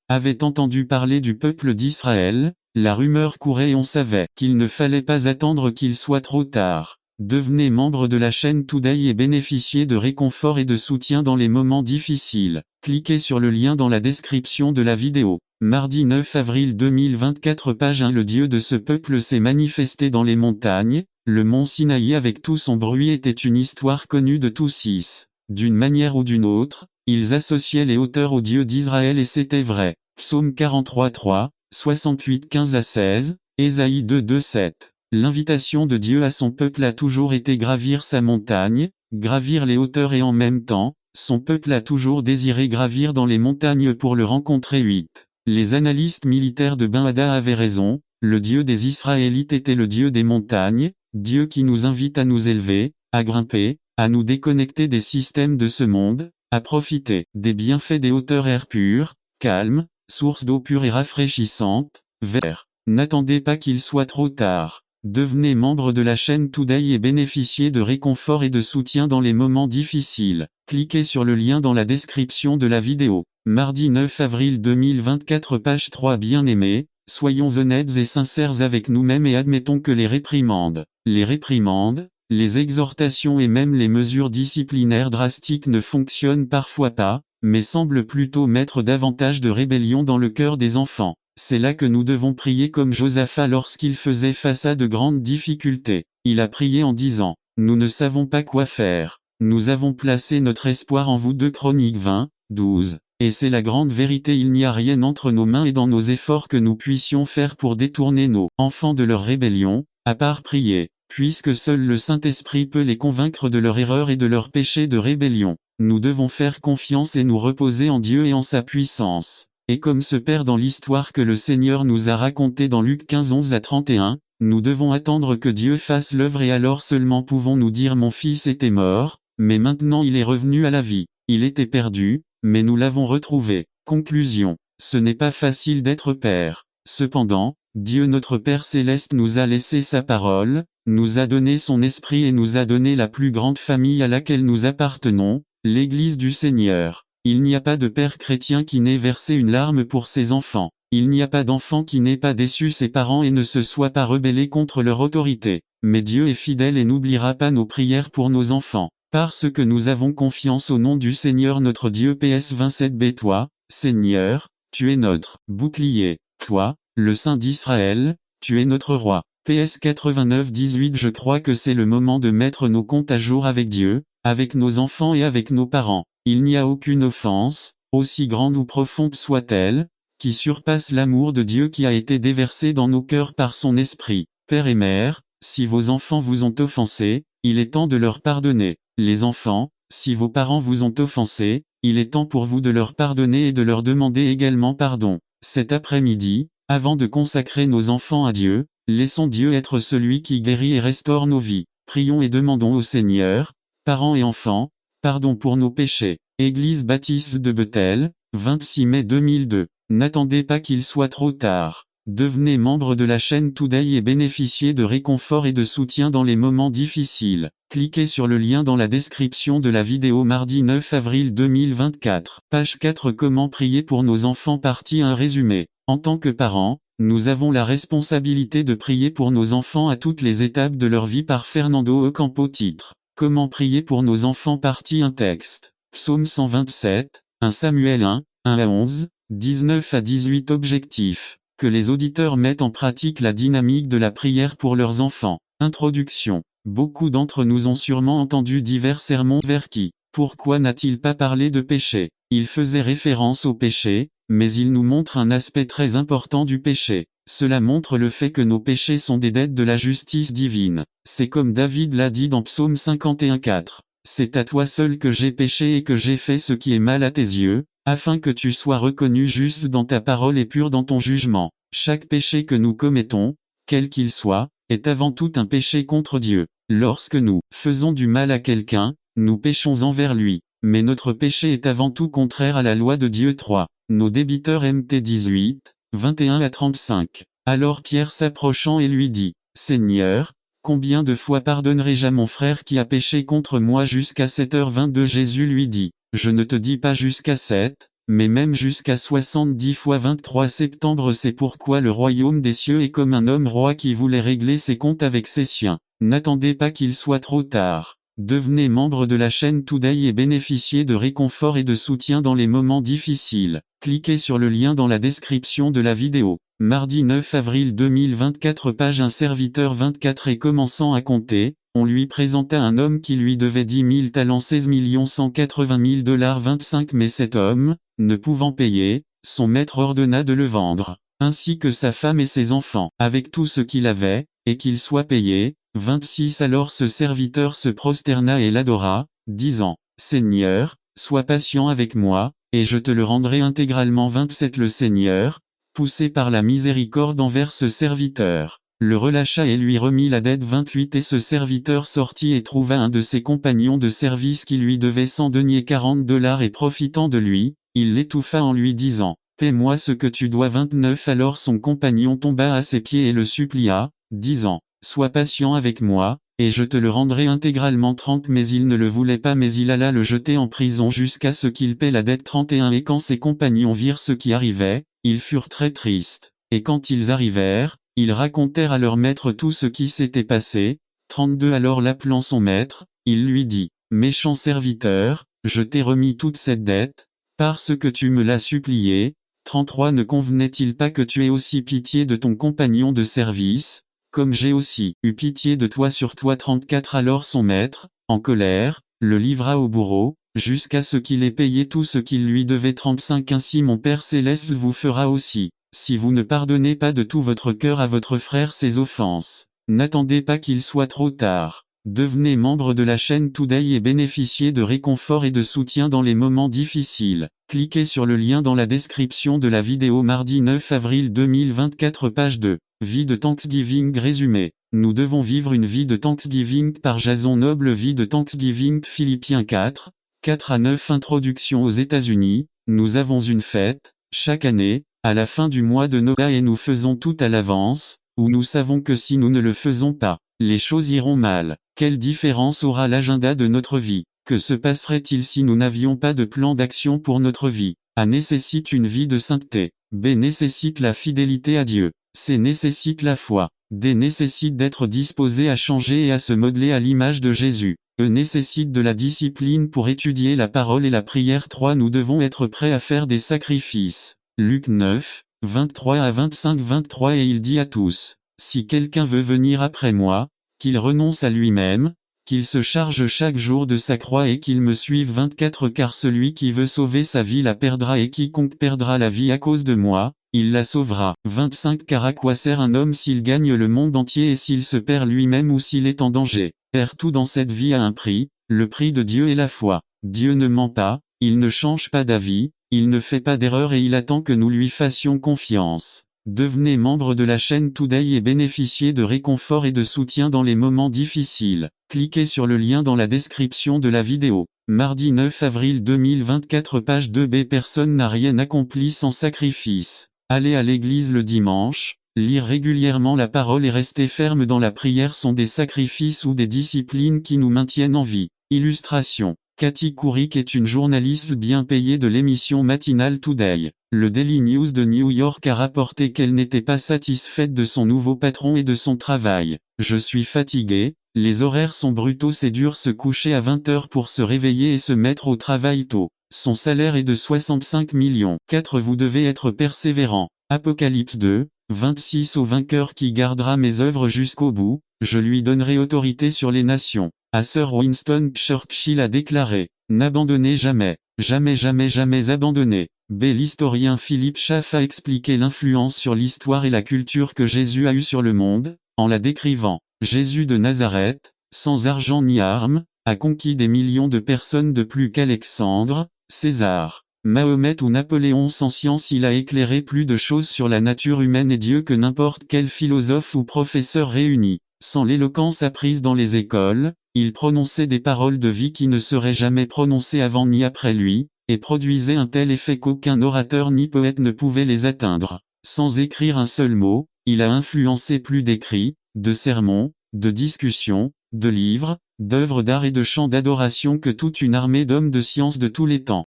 avaient entendu parler du peuple d'Israël, la rumeur courait et on savait qu'il ne fallait pas attendre qu'il soit trop tard. Devenez membre de la chaîne Today et bénéficiez de réconfort et de soutien dans les moments difficiles. Cliquez sur le lien dans la description de la vidéo. Mardi 9 avril 2024, page 1. Le Dieu de ce peuple s'est manifesté dans les montagnes. Le mont Sinaï avec tout son bruit était une histoire connue de tous. 6. D'une manière ou d'une autre, ils associaient les hauteurs au Dieu d'Israël et c'était vrai. Psaume 43, 3, 68, 15 à 16, Ésaïe 2, 2, 7. L'invitation de Dieu à son peuple a toujours été gravir sa montagne, gravir les hauteurs et en même temps, son peuple a toujours désiré gravir dans les montagnes pour le rencontrer. 8. Les analystes militaires de Ben-Hadad avaient raison, le Dieu des Israélites était le Dieu des montagnes, Dieu qui nous invite à nous élever, à grimper, à nous déconnecter des systèmes de ce monde, à profiter des bienfaits des hauteurs. Air pur, calme, source d'eau pure et rafraîchissante, vert. N'attendez pas qu'il soit trop tard. Devenez membre de la chaîne Today et bénéficiez de réconfort et de soutien dans les moments difficiles. Cliquez sur le lien dans la description de la vidéo. Mardi 9 avril 2024, page 3. Bien-aimés, soyons honnêtes et sincères avec nous-mêmes et admettons que les réprimandes, les exhortations et même les mesures disciplinaires drastiques ne fonctionnent parfois pas, mais semblent plutôt mettre davantage de rébellion dans le cœur des enfants. C'est là que nous devons prier comme Josaphat lorsqu'il faisait face à de grandes difficultés. Il a prié en disant, « Nous ne savons pas quoi faire. Nous avons placé notre espoir en vous. » 2 Chroniques 20, 12. Et c'est la grande vérité, il n'y a rien entre nos mains et dans nos efforts que nous puissions faire pour détourner nos enfants de leur rébellion, à part prier, puisque seul le Saint-Esprit peut les convaincre de leur erreur et de leur péché de rébellion. Nous devons faire confiance et nous reposer en Dieu et en sa puissance. et comme ce père dans l'histoire que le Seigneur nous a racontée dans Luc 15 11 à 31, nous devons attendre que Dieu fasse l'œuvre et alors seulement pouvons-nous dire mon fils était mort, mais maintenant il est revenu à la vie. Il était perdu, mais nous l'avons retrouvé. Conclusion. Ce n'est pas facile d'être père. Cependant, Dieu notre Père Céleste nous a laissé sa parole, nous a donné son esprit et nous a donné la plus grande famille à laquelle nous appartenons, l'Église du Seigneur. Il n'y a pas de père chrétien qui n'ait versé une larme pour ses enfants. Il n'y a pas d'enfant qui n'ait pas déçu ses parents et ne se soit pas rebellé contre leur autorité. Mais Dieu est fidèle et n'oubliera pas nos prières pour nos enfants. Parce que nous avons confiance au nom du Seigneur notre Dieu. PS 27b. Toi, Seigneur, tu es notre bouclier. Toi, le Saint d'Israël, tu es notre roi. PS 89-18. Je crois que c'est le moment de mettre nos comptes à jour avec Dieu, avec nos enfants et avec nos parents. Il n'y a aucune offense, aussi grande ou profonde soit-elle, qui surpasse l'amour de Dieu qui a été déversé dans nos cœurs par son esprit. Père et mère, si vos enfants vous ont offensé, il est temps de leur pardonner. Les enfants, si vos parents vous ont offensé, il est temps pour vous de leur pardonner et de leur demander également pardon. Cet après-midi, avant de consacrer nos enfants à Dieu, laissons Dieu être celui qui guérit et restaure nos vies. Prions et demandons au Seigneur, parents et enfants, pardon pour nos péchés. Église baptiste de Bethel, 26 mai 2002. N'attendez pas qu'il soit trop tard. Devenez membre de la chaîne Today et bénéficiez de réconfort et de soutien dans les moments difficiles. Cliquez sur le lien dans la description de la vidéo mardi 9 avril 2024. Page 4. Comment prier pour nos enfants. Partie 1. Résumé. En tant que parents, nous avons la responsabilité de prier pour nos enfants à toutes les étapes de leur vie. Par Fernando Ocampo. Titre. Comment prier pour nos enfants. Partie 1. Texte. Psaume 127, 1 Samuel 1, 1 à 11, 19 à 18. Objectif. Que les auditeurs mettent en pratique la dynamique de la prière pour leurs enfants. Introduction. Beaucoup d'entre nous ont sûrement entendu divers sermons vers qui. Pourquoi n'a-t-il pas parlé de péché? Il faisait référence au péché, mais il nous montre un aspect très important du péché. Cela montre le fait que nos péchés sont des dettes de la justice divine. C'est comme David l'a dit dans Psaume 51:4. C'est à toi seul que j'ai péché et que j'ai fait ce qui est mal à tes yeux, afin que tu sois reconnu juste dans ta parole et pur dans ton jugement. Chaque péché que nous commettons, quel qu'il soit, est avant tout un péché contre Dieu. Lorsque nous faisons du mal à quelqu'un, nous péchons envers lui. Mais notre péché est avant tout contraire à la loi de Dieu. 3. Nos débiteurs MT 18, 21 à 35. Alors Pierre s'approchant et lui dit, Seigneur, combien de fois pardonnerai-je à mon frère qui a péché contre moi jusqu'à 7h22? Jésus lui dit, je ne te dis pas jusqu'à 7, mais même jusqu'à 70 fois 23. Septembre. C'est pourquoi le royaume des cieux est comme un homme roi qui voulait régler ses comptes avec ses siens. N'attendez pas qu'il soit trop tard. Devenez membre de la chaîne Today et bénéficiez de réconfort et de soutien dans les moments difficiles. Cliquez sur le lien dans la description de la vidéo. Mardi 9 avril 2024. Page 1. Serviteur 24. Et commençant à compter, on lui présenta un homme qui lui devait 10 000 talents, 16 180 000 $ 25. Mais cet homme, ne pouvant payer, son maître ordonna de le vendre, ainsi que sa femme et ses enfants, avec tout ce qu'il avait, et qu'il soit payé. 26. Alors ce serviteur se prosterna et l'adora, disant, Seigneur, sois patient avec moi, et je te le rendrai intégralement. 27. Le Seigneur, poussé par la miséricorde envers ce serviteur, le relâcha et lui remit la dette. 28. Et ce serviteur sortit et trouva un de ses compagnons de service qui lui devait 100 deniers, 40 $ et profitant de lui, il l'étouffa en lui disant, paie-moi ce que tu dois. 29. Alors son compagnon tomba à ses pieds et le supplia, disant, sois patient avec moi, et je te le rendrai intégralement. 30. Mais il ne le voulait pas, mais il alla le jeter en prison jusqu'à ce qu'il paie la dette. 31. Et quand ses compagnons virent ce qui arrivait, ils furent très tristes, et quand ils arrivèrent, ils racontèrent à leur maître tout ce qui s'était passé. 32. Alors l'appelant son maître, il lui dit, méchant serviteur, je t'ai remis toute cette dette, parce que tu me l'as supplié. 33. Ne convenait-il pas que tu aies aussi pitié de ton compagnon de service, comme j'ai aussi eu pitié de toi sur toi? 34. Alors son maître, en colère, le livra au bourreau, jusqu'à ce qu'il ait payé tout ce qu'il lui devait. 35. Ainsi mon Père Céleste vous fera aussi, si vous ne pardonnez pas de tout votre cœur à votre frère ses offenses. N'attendez pas qu'il soit trop tard. Devenez membre de la chaîne Today et bénéficiez de réconfort et de soutien dans les moments difficiles. Cliquez sur le lien dans la description de la vidéo mardi 9 avril 2024 page 2. Vie de Thanksgiving résumé. Nous devons vivre une vie de Thanksgiving par Jason Noble. Vie de Thanksgiving Philippiens 4, 4 à 9. Introduction aux États-Unis. Nous avons une fête, chaque année, à la fin du mois de Noël et nous faisons tout à l'avance, où nous savons que si nous ne le faisons pas, les choses iront mal. Quelle différence aura l'agenda de notre vie? Que se passerait-il si nous n'avions pas de plan d'action pour notre vie? A nécessite une vie de sainteté. B nécessite la fidélité à Dieu. C nécessite la foi. D nécessite d'être disposé à changer et à se modeler à l'image de Jésus. E nécessite de la discipline pour étudier la parole et la prière. 3 Nous devons être prêts à faire des sacrifices. Luc 9, 23 à 25 23 Et il dit à tous, si quelqu'un veut venir après moi, qu'il renonce à lui-même, qu'il se charge chaque jour de sa croix et qu'il me suive. 24 Car celui qui veut sauver sa vie la perdra et quiconque perdra la vie à cause de moi, il la sauvera. 25 Car à quoi sert un homme s'il gagne le monde entier et s'il se perd lui-même ou s'il est en danger? Tout dans cette vie a un prix, le prix de Dieu est la foi. Dieu ne ment pas, il ne change pas d'avis, il ne fait pas d'erreur et il attend que nous lui fassions confiance. Devenez membre de la chaîne Today et bénéficiez de réconfort et de soutien dans les moments difficiles. Cliquez sur le lien dans la description de la vidéo. Mardi 9 avril 2024 page 2b Personne n'a rien accompli sans sacrifice. Aller à l'église le dimanche, lire régulièrement la parole et rester ferme dans la prière sont des sacrifices ou des disciplines qui nous maintiennent en vie. Illustration. Cathy Couric est une journaliste bien payée de l'émission matinale Today. Le Daily News de New York a rapporté qu'elle n'était pas satisfaite de son nouveau patron et de son travail. Je suis fatiguée, les horaires sont brutaux, c'est dur se coucher à 20 heures pour se réveiller et se mettre au travail tôt. Son salaire est de 65 millions. 4 Vous devez être persévérant. Apocalypse 2, 26 Au vainqueur qui gardera mes œuvres jusqu'au bout, je lui donnerai autorité sur les nations. Sir Winston Churchill a déclaré, n'abandonnez jamais, jamais jamais jamais abandonner. L'historien Philippe Schaff a expliqué l'influence sur l'histoire et la culture que Jésus a eue sur le monde, en la décrivant. Jésus de Nazareth, sans argent ni armes, a conquis des millions de personnes de plus qu'Alexandre, César, Mahomet ou Napoléon. Sans science il a éclairé plus de choses sur la nature humaine et Dieu que n'importe quel philosophe ou professeur réuni. Sans l'éloquence apprise dans les écoles, il prononçait des paroles de vie qui ne seraient jamais prononcées avant ni après lui, et produisait un tel effet qu'aucun orateur ni poète ne pouvait les atteindre. Sans écrire un seul mot, il a influencé plus d'écrits, de sermons, de discussions, de livres, d'œuvres d'art et de chants d'adoration que toute une armée d'hommes de science de tous les temps.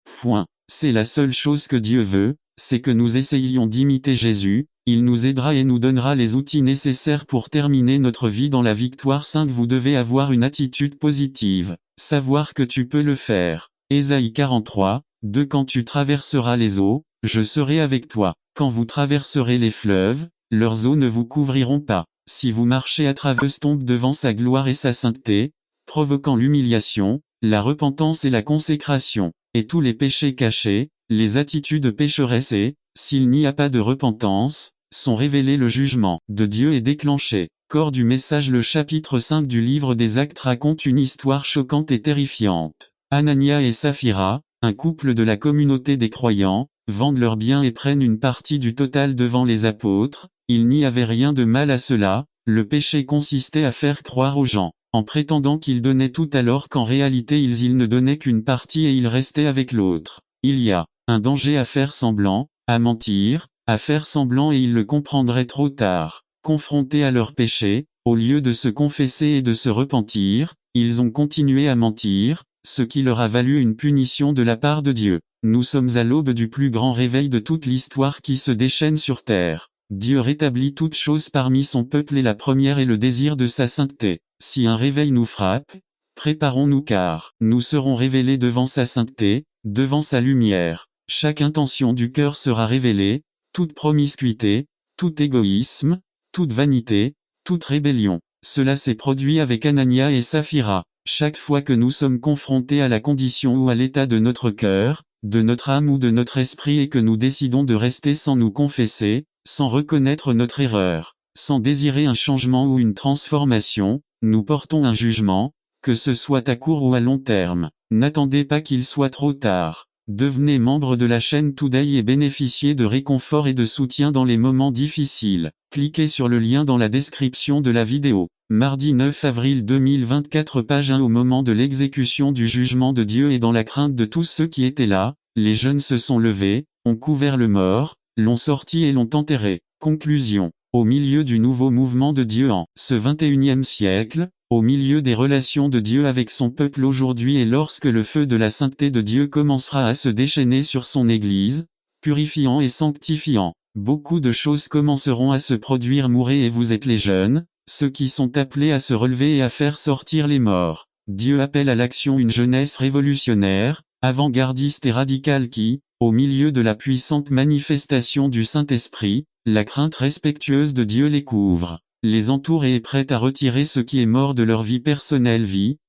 C'est la seule chose que Dieu veut, c'est que nous essayions d'imiter Jésus. Il nous aidera et nous donnera les outils nécessaires pour terminer notre vie dans la victoire. 5 Vous devez avoir une attitude positive, savoir que tu peux le faire. Ésaïe 43, 2 Quand tu traverseras les eaux, je serai avec toi. Quand vous traverserez les fleuves, leurs eaux ne vous couvriront pas. Si vous marchez à travers tombe devant sa gloire et sa sainteté, provoquant l'humiliation, la repentance et la consécration, et tous les péchés cachés, les attitudes pécheresses et, s'il n'y a pas de repentance, sont révélés. Le jugement de Dieu est déclenché. Corps du message. Le chapitre 5 du livre des Actes raconte une histoire choquante et terrifiante. Anania et Saphira, un couple de la communauté des croyants, vendent leurs biens et prennent une partie du total devant les apôtres. Il n'y avait rien de mal à cela, le péché consistait à faire croire aux gens, en prétendant qu'ils donnaient tout alors qu'en réalité ils ne donnaient qu'une partie et ils restaient avec l'autre. Il y a un danger à faire semblant, à mentir, à faire semblant et ils le comprendraient trop tard. Confrontés à leur péché, au lieu de se confesser et de se repentir, ils ont continué à mentir, ce qui leur a valu une punition de la part de Dieu. Nous sommes à l'aube du plus grand réveil de toute l'histoire qui se déchaîne sur terre. Dieu rétablit toutes choses parmi son peuple et la première est le désir de sa sainteté. Si un réveil nous frappe, préparons-nous car nous serons révélés devant sa sainteté, devant sa lumière. Chaque intention du cœur sera révélée, toute promiscuité, tout égoïsme, toute vanité, toute rébellion. Cela s'est produit avec Anania et Saphira. Chaque fois que nous sommes confrontés à la condition ou à l'état de notre cœur, de notre âme ou de notre esprit et que nous décidons de rester sans nous confesser, sans reconnaître notre erreur, sans désirer un changement ou une transformation, nous portons un jugement, que ce soit à court ou à long terme. N'attendez pas qu'il soit trop tard. Devenez membre de la chaîne Today et bénéficiez de réconfort et de soutien dans les moments difficiles. Cliquez sur le lien dans la description de la vidéo. Mardi 9 avril 2024 page 1 Au moment de l'exécution du jugement de Dieu et dans la crainte de tous ceux qui étaient là, les jeunes se sont levés, ont couvert le mort, l'ont sorti et l'ont enterré. Conclusion. Au milieu du nouveau mouvement de Dieu en ce 21e siècle, au milieu des relations de Dieu avec son peuple aujourd'hui et lorsque le feu de la sainteté de Dieu commencera à se déchaîner sur son Église, purifiant et sanctifiant, beaucoup de choses commenceront à se produire. Mourez et vous êtes les jeunes, ceux qui sont appelés à se relever et à faire sortir les morts. Dieu appelle à l'action une jeunesse révolutionnaire, avant-gardiste et radicale qui, au milieu de la puissante manifestation du Saint-Esprit, la crainte respectueuse de Dieu les couvre, les entoure et est prête à retirer ce qui est mort de leur vie personnelle,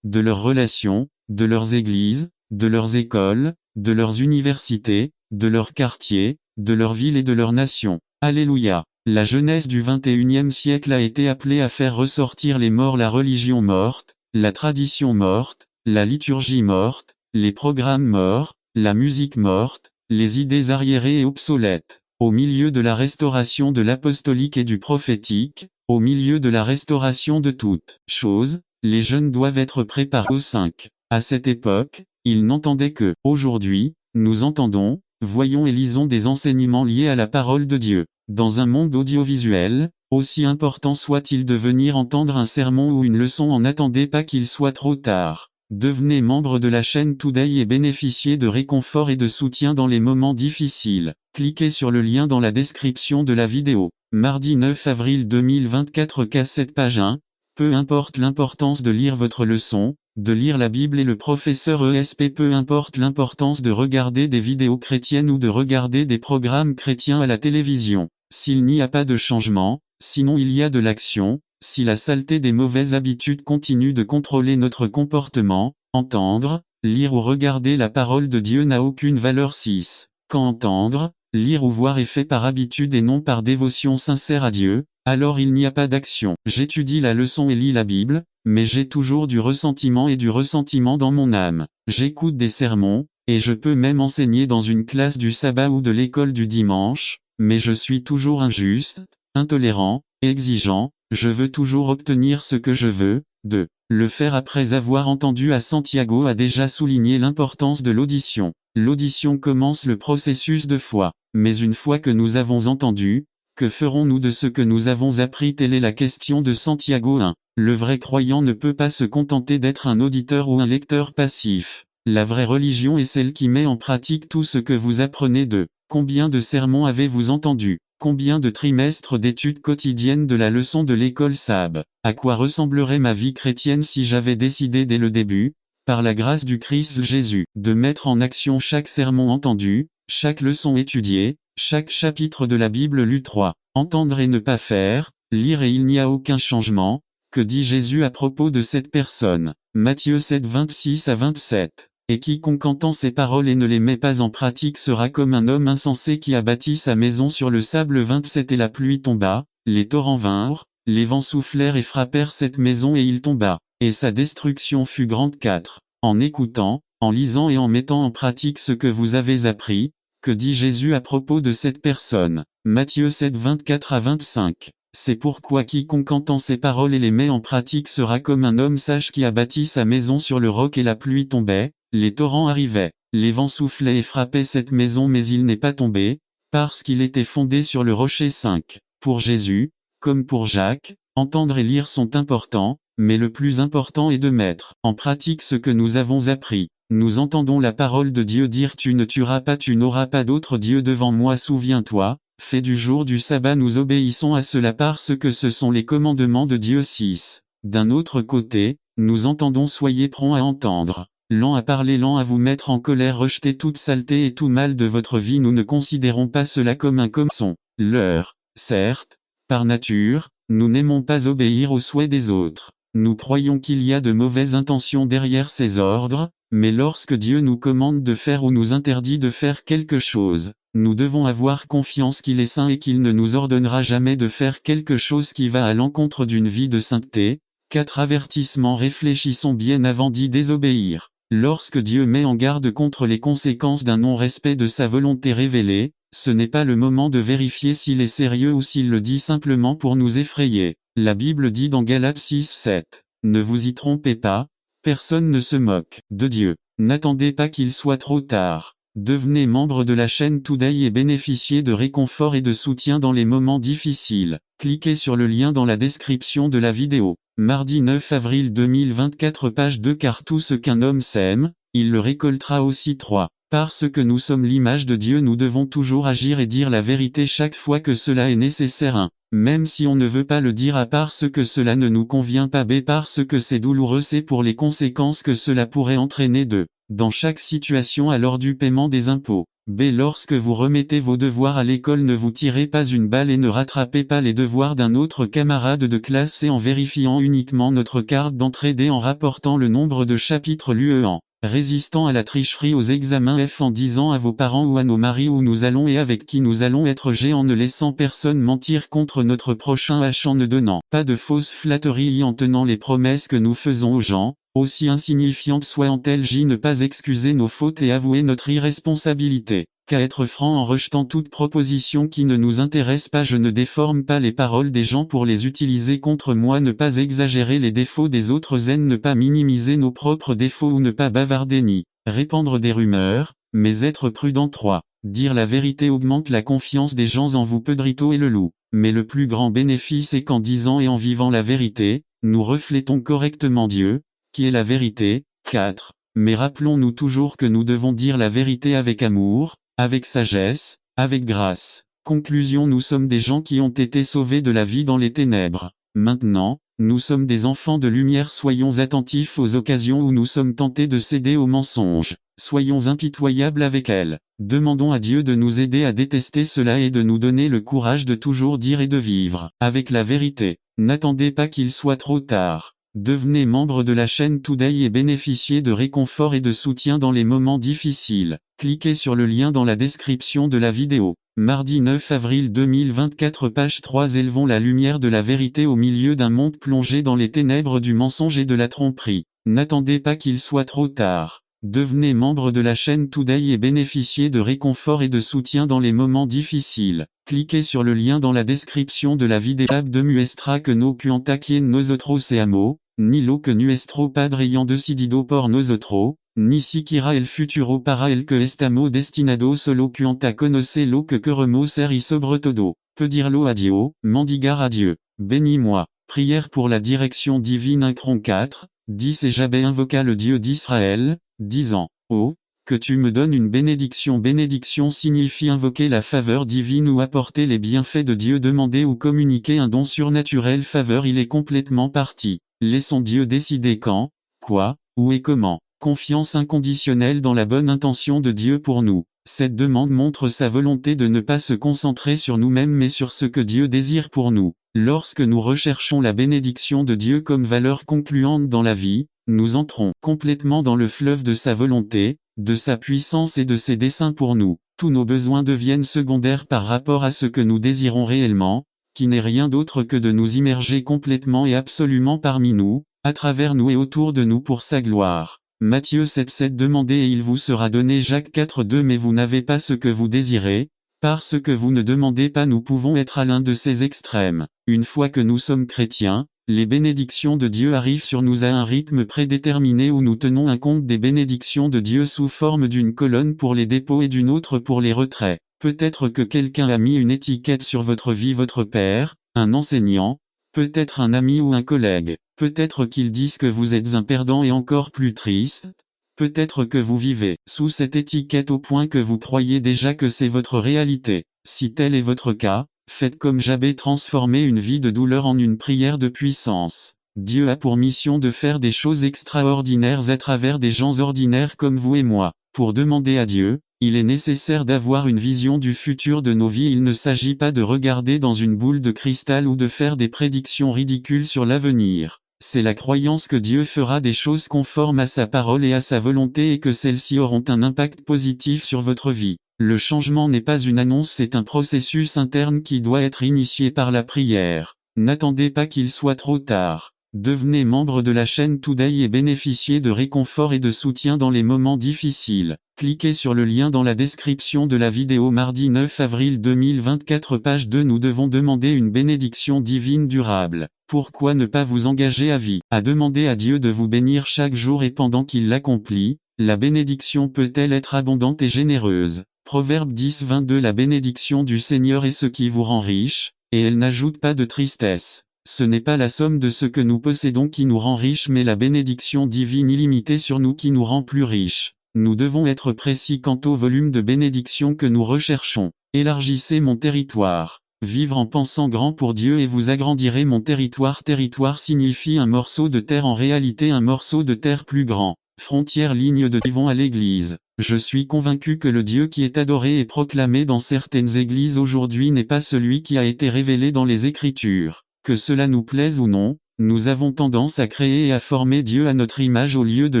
de leurs relations, de leurs églises, de leurs écoles, de leurs universités, de leurs quartiers, de leurs villes et de leurs nations. Alléluia. La jeunesse du 21e siècle a été appelée à faire ressortir les morts, la religion morte, la tradition morte, la liturgie morte, les programmes morts, la musique morte, les idées arriérées et obsolètes. Au milieu de la restauration de l'apostolique et du prophétique, au milieu de la restauration de toutes choses, les jeunes doivent être préparés aux 5. À cette époque, ils n'entendaient que, aujourd'hui, nous entendons, voyons et lisons des enseignements liés à la parole de Dieu. Dans un monde audiovisuel, aussi important soit-il de venir entendre un sermon ou une leçon, en attendez pas qu'il soit trop tard. Devenez membre de la chaîne Today et bénéficiez de réconfort et de soutien dans les moments difficiles. Cliquez sur le lien dans la description de la vidéo. Mardi 9 avril 2024 cassette page 1. Peu importe l'importance de lire votre leçon, de lire la Bible et le professeur ESP, peu importe l'importance de regarder des vidéos chrétiennes ou de regarder des programmes chrétiens à la télévision. S'il n'y a pas de changement, sinon il y a de l'action. Si la saleté des mauvaises habitudes continue de contrôler notre comportement, entendre, lire ou regarder la parole de Dieu n'a aucune valeur. 6. Quand entendre, lire ou voir est fait par habitude et non par dévotion sincère à Dieu, alors il n'y a pas d'action. J'étudie la leçon et lis la Bible, mais j'ai toujours du ressentiment et du ressentiment dans mon âme. J'écoute des sermons, et je peux même enseigner dans une classe du sabbat ou de l'école du dimanche, mais je suis toujours injuste, intolérant, exigeant. Je veux toujours obtenir ce que je veux. 2. Le faire après avoir entendu. À Santiago a déjà souligné l'importance de l'audition. L'audition commence le processus de foi. Mais une fois que nous avons entendu, que ferons-nous de ce que nous avons appris? Telle est la question de Santiago 1. Le vrai croyant ne peut pas se contenter d'être un auditeur ou un lecteur passif. La vraie religion est celle qui met en pratique tout ce que vous apprenez. 2. Combien de sermons avez-vous entendu? Combien de trimestres d'études quotidiennes de la leçon de l'école SAB? À quoi ressemblerait ma vie chrétienne si j'avais décidé dès le début, par la grâce du Christ Jésus, de mettre en action chaque sermon entendu, chaque leçon étudiée, chaque chapitre de la Bible lu? 3. Entendre et ne pas faire, lire et il n'y a aucun changement. Que dit Jésus à propos de cette personne? Matthieu 7 26 à 27. Et quiconque entend ces paroles et ne les met pas en pratique sera comme un homme insensé qui a bâti sa maison sur le sable. 27. Et la pluie tomba, les torrents vinrent, les vents soufflèrent et frappèrent cette maison et il tomba, et sa destruction fut grande. 4. En écoutant, en lisant et en mettant en pratique ce que vous avez appris, que dit Jésus à propos de cette personne? Matthieu 7 24 à 25. C'est pourquoi quiconque entend ces paroles et les met en pratique sera comme un homme sage qui a bâti sa maison sur le roc, et la pluie tombait, les torrents arrivaient, les vents soufflaient et frappaient cette maison, mais il n'est pas tombé, parce qu'il était fondé sur le rocher. 5. Pour Jésus, comme pour Jacques, entendre et lire sont importants, mais le plus important est de mettre en pratique ce que nous avons appris. Nous entendons la parole de Dieu dire: tu ne tueras pas, tu n'auras pas d'autre Dieu devant moi. Souviens-toi, fait du jour du sabbat. Nous obéissons à cela parce que ce sont les commandements de Dieu. 6. D'un autre côté, nous entendons: soyez prompts à entendre, lents à parler, lents à vous mettre en colère, rejetez toute saleté et tout mal de votre vie. Nous ne considérons pas cela comme un son leur. Certes, par nature, nous n'aimons pas obéir aux souhaits des autres. Nous croyons qu'il y a de mauvaises intentions derrière ces ordres, mais lorsque Dieu nous commande de faire ou nous interdit de faire quelque chose, nous devons avoir confiance qu'il est saint et qu'il ne nous ordonnera jamais de faire quelque chose qui va à l'encontre d'une vie de sainteté, 4 avertissements. Réfléchissons bien avant d'y désobéir. Lorsque Dieu met en garde contre les conséquences d'un non-respect de sa volonté révélée, ce n'est pas le moment de vérifier s'il est sérieux ou s'il le dit simplement pour nous effrayer. La Bible dit dans Galates 6:7, « Ne vous y trompez pas, personne ne se moque de Dieu. N'attendez pas qu'il soit trop tard. » Devenez membre de la chaîne Today et bénéficiez de réconfort et de soutien dans les moments difficiles. Cliquez sur le lien dans la description de la vidéo. Mardi 9 avril 2024 page 2. Car tout ce qu'un homme sème, il le récoltera aussi. 3. Parce que nous sommes l'image de Dieu, nous devons toujours agir et dire la vérité chaque fois que cela est nécessaire. 1. Même si on ne veut pas le dire. A parce que cela ne nous convient pas. B. Parce que c'est douloureux. C. Pour les conséquences que cela pourrait entraîner. 2. Dans chaque situation à l'heure du paiement des impôts. B. Lorsque vous remettez vos devoirs à l'école, ne vous tirez pas une balle et ne rattrapez pas les devoirs d'un autre camarade de classe. C. En vérifiant uniquement notre carte d'entrée. D. En rapportant le nombre de chapitres lus. En résistant à la tricherie aux examens. F. En disant à vos parents ou à nos maris où nous allons et avec qui nous allons être. G. En ne laissant personne mentir contre notre prochain. H. En ne donnant pas de fausses flatteries. I. En tenant les promesses que nous faisons aux gens, aussi insignifiantes soient-elles. J. Ne pas excuser nos fautes et avouer notre irresponsabilité. Qu'à être franc en rejetant toute proposition qui ne nous intéresse pas. Je ne déforme pas les paroles des gens pour les utiliser contre moi. Ne pas exagérer les défauts des autres. N. Ne pas minimiser nos propres défauts ou ne pas bavarder ni répandre des rumeurs, mais être prudent. 3. Dire la vérité augmente la confiance des gens en vous. Pedrito et le loup. Mais le plus grand bénéfice est qu'en disant et en vivant la vérité, nous reflétons correctement Dieu, qui est la vérité. 4. Mais rappelons-nous toujours que nous devons dire la vérité avec amour, avec sagesse, avec grâce. Conclusion. Nous sommes des gens qui ont été sauvés de la vie dans les ténèbres. Maintenant, nous sommes des enfants de lumière. Soyons attentifs aux occasions où nous sommes tentés de céder aux mensonges. Soyons impitoyables avec elles. Demandons à Dieu de nous aider à détester cela et de nous donner le courage de toujours dire et de vivre avec la vérité. N'attendez pas qu'il soit trop tard. Devenez membre de la chaîne Today et bénéficiez de réconfort et de soutien dans les moments difficiles. Cliquez sur le lien dans la description de la vidéo. Mardi 9 avril 2024 page 3. Élevons la lumière de la vérité au milieu d'un monde plongé dans les ténèbres du mensonge et de la tromperie. N'attendez pas qu'il soit trop tard. Devenez membre de la chaîne Today et bénéficiez de réconfort et de soutien dans les moments difficiles. Cliquez sur le lien dans la description de la vidéo. De muestra que no cuanta quien nosotros seamos, ni lo que nuestro padre ayant decidido por nosotros, ni siquiera el futuro para el que estamos destinados solo cuanta conoce lo que queremos ser y sobre todo, pedirlo a Dios, mendigar a Dieu. Bénis-moi. Prière pour la direction divine. 1 Chroniques 4, 10. Et Jabé invoqua le Dieu d'Israël, disant, « Oh, que tu me donnes une bénédiction. » Bénédiction signifie invoquer la faveur divine ou apporter les bienfaits de Dieu, demander ou communiquer un don surnaturel. Faveur. Il est complètement parti. Laissons Dieu décider quand, quoi, où et comment. Confiance inconditionnelle dans la bonne intention de Dieu pour nous. Cette demande montre sa volonté de ne pas se concentrer sur nous-mêmes mais sur ce que Dieu désire pour nous. Lorsque nous recherchons la bénédiction de Dieu comme valeur concluante dans la vie, nous entrons complètement dans le fleuve de sa volonté, de sa puissance et de ses desseins pour nous. Tous nos besoins deviennent secondaires par rapport à ce que nous désirons réellement, qui n'est rien d'autre que de nous immerger complètement et absolument parmi nous, à travers nous et autour de nous pour sa gloire. Matthieu 7,7. Demandez et il vous sera donné. Jacques 4,2. Mais vous n'avez pas ce que vous désirez, parce que vous ne demandez pas. Nous pouvons être à l'un de ces extrêmes. Une fois que nous sommes chrétiens, les bénédictions de Dieu arrivent sur nous à un rythme prédéterminé où nous tenons un compte des bénédictions de Dieu sous forme d'une colonne pour les dépôts et d'une autre pour les retraits. Peut-être que quelqu'un a mis une étiquette sur votre vie, votre père, un enseignant, peut-être un ami ou un collègue. Peut-être qu'ils disent que vous êtes un perdant et encore plus triste. Peut-être que vous vivez sous cette étiquette au point que vous croyez déjà que c'est votre réalité. Si tel est votre cas, faites comme Jabé, transformez une vie de douleur en une prière de puissance. Dieu a pour mission de faire des choses extraordinaires à travers des gens ordinaires comme vous et moi. Pour demander à Dieu, il est nécessaire d'avoir une vision du futur de nos vies. Il ne s'agit pas de regarder dans une boule de cristal ou de faire des prédictions ridicules sur l'avenir. C'est la croyance que Dieu fera des choses conformes à sa parole et à sa volonté et que celles-ci auront un impact positif sur votre vie. Le changement n'est pas une annonce, c'est un processus interne qui doit être initié par la prière. N'attendez pas qu'il soit trop tard. Devenez membre de la chaîne Today et bénéficiez de réconfort et de soutien dans les moments difficiles. Cliquez sur le lien dans la description de la vidéo. Mardi 9 avril 2024 page 2. Nous devons demander une bénédiction divine durable. Pourquoi ne pas vous engager à vie à demander à Dieu de vous bénir chaque jour et pendant qu'il l'accomplit, la bénédiction peut-elle être abondante et généreuse. Proverbe 10-22. La bénédiction du Seigneur est ce qui vous rend riche, et elle n'ajoute pas de tristesse. Ce n'est pas la somme de ce que nous possédons qui nous rend riches mais la bénédiction divine illimitée sur nous qui nous rend plus riches. Nous devons être précis quant au volume de bénédiction que nous recherchons. Élargissez mon territoire. Vivre en pensant grand pour Dieu et vous agrandirez mon territoire. Territoire signifie un morceau de terre, en réalité un morceau de terre plus grand. Frontière, ligne de vivons à l'église. Je suis convaincu que le Dieu qui est adoré et proclamé dans certaines églises aujourd'hui n'est pas celui qui a été révélé dans les Écritures. Que cela nous plaise ou non, nous avons tendance à créer et à former Dieu à notre image au lieu de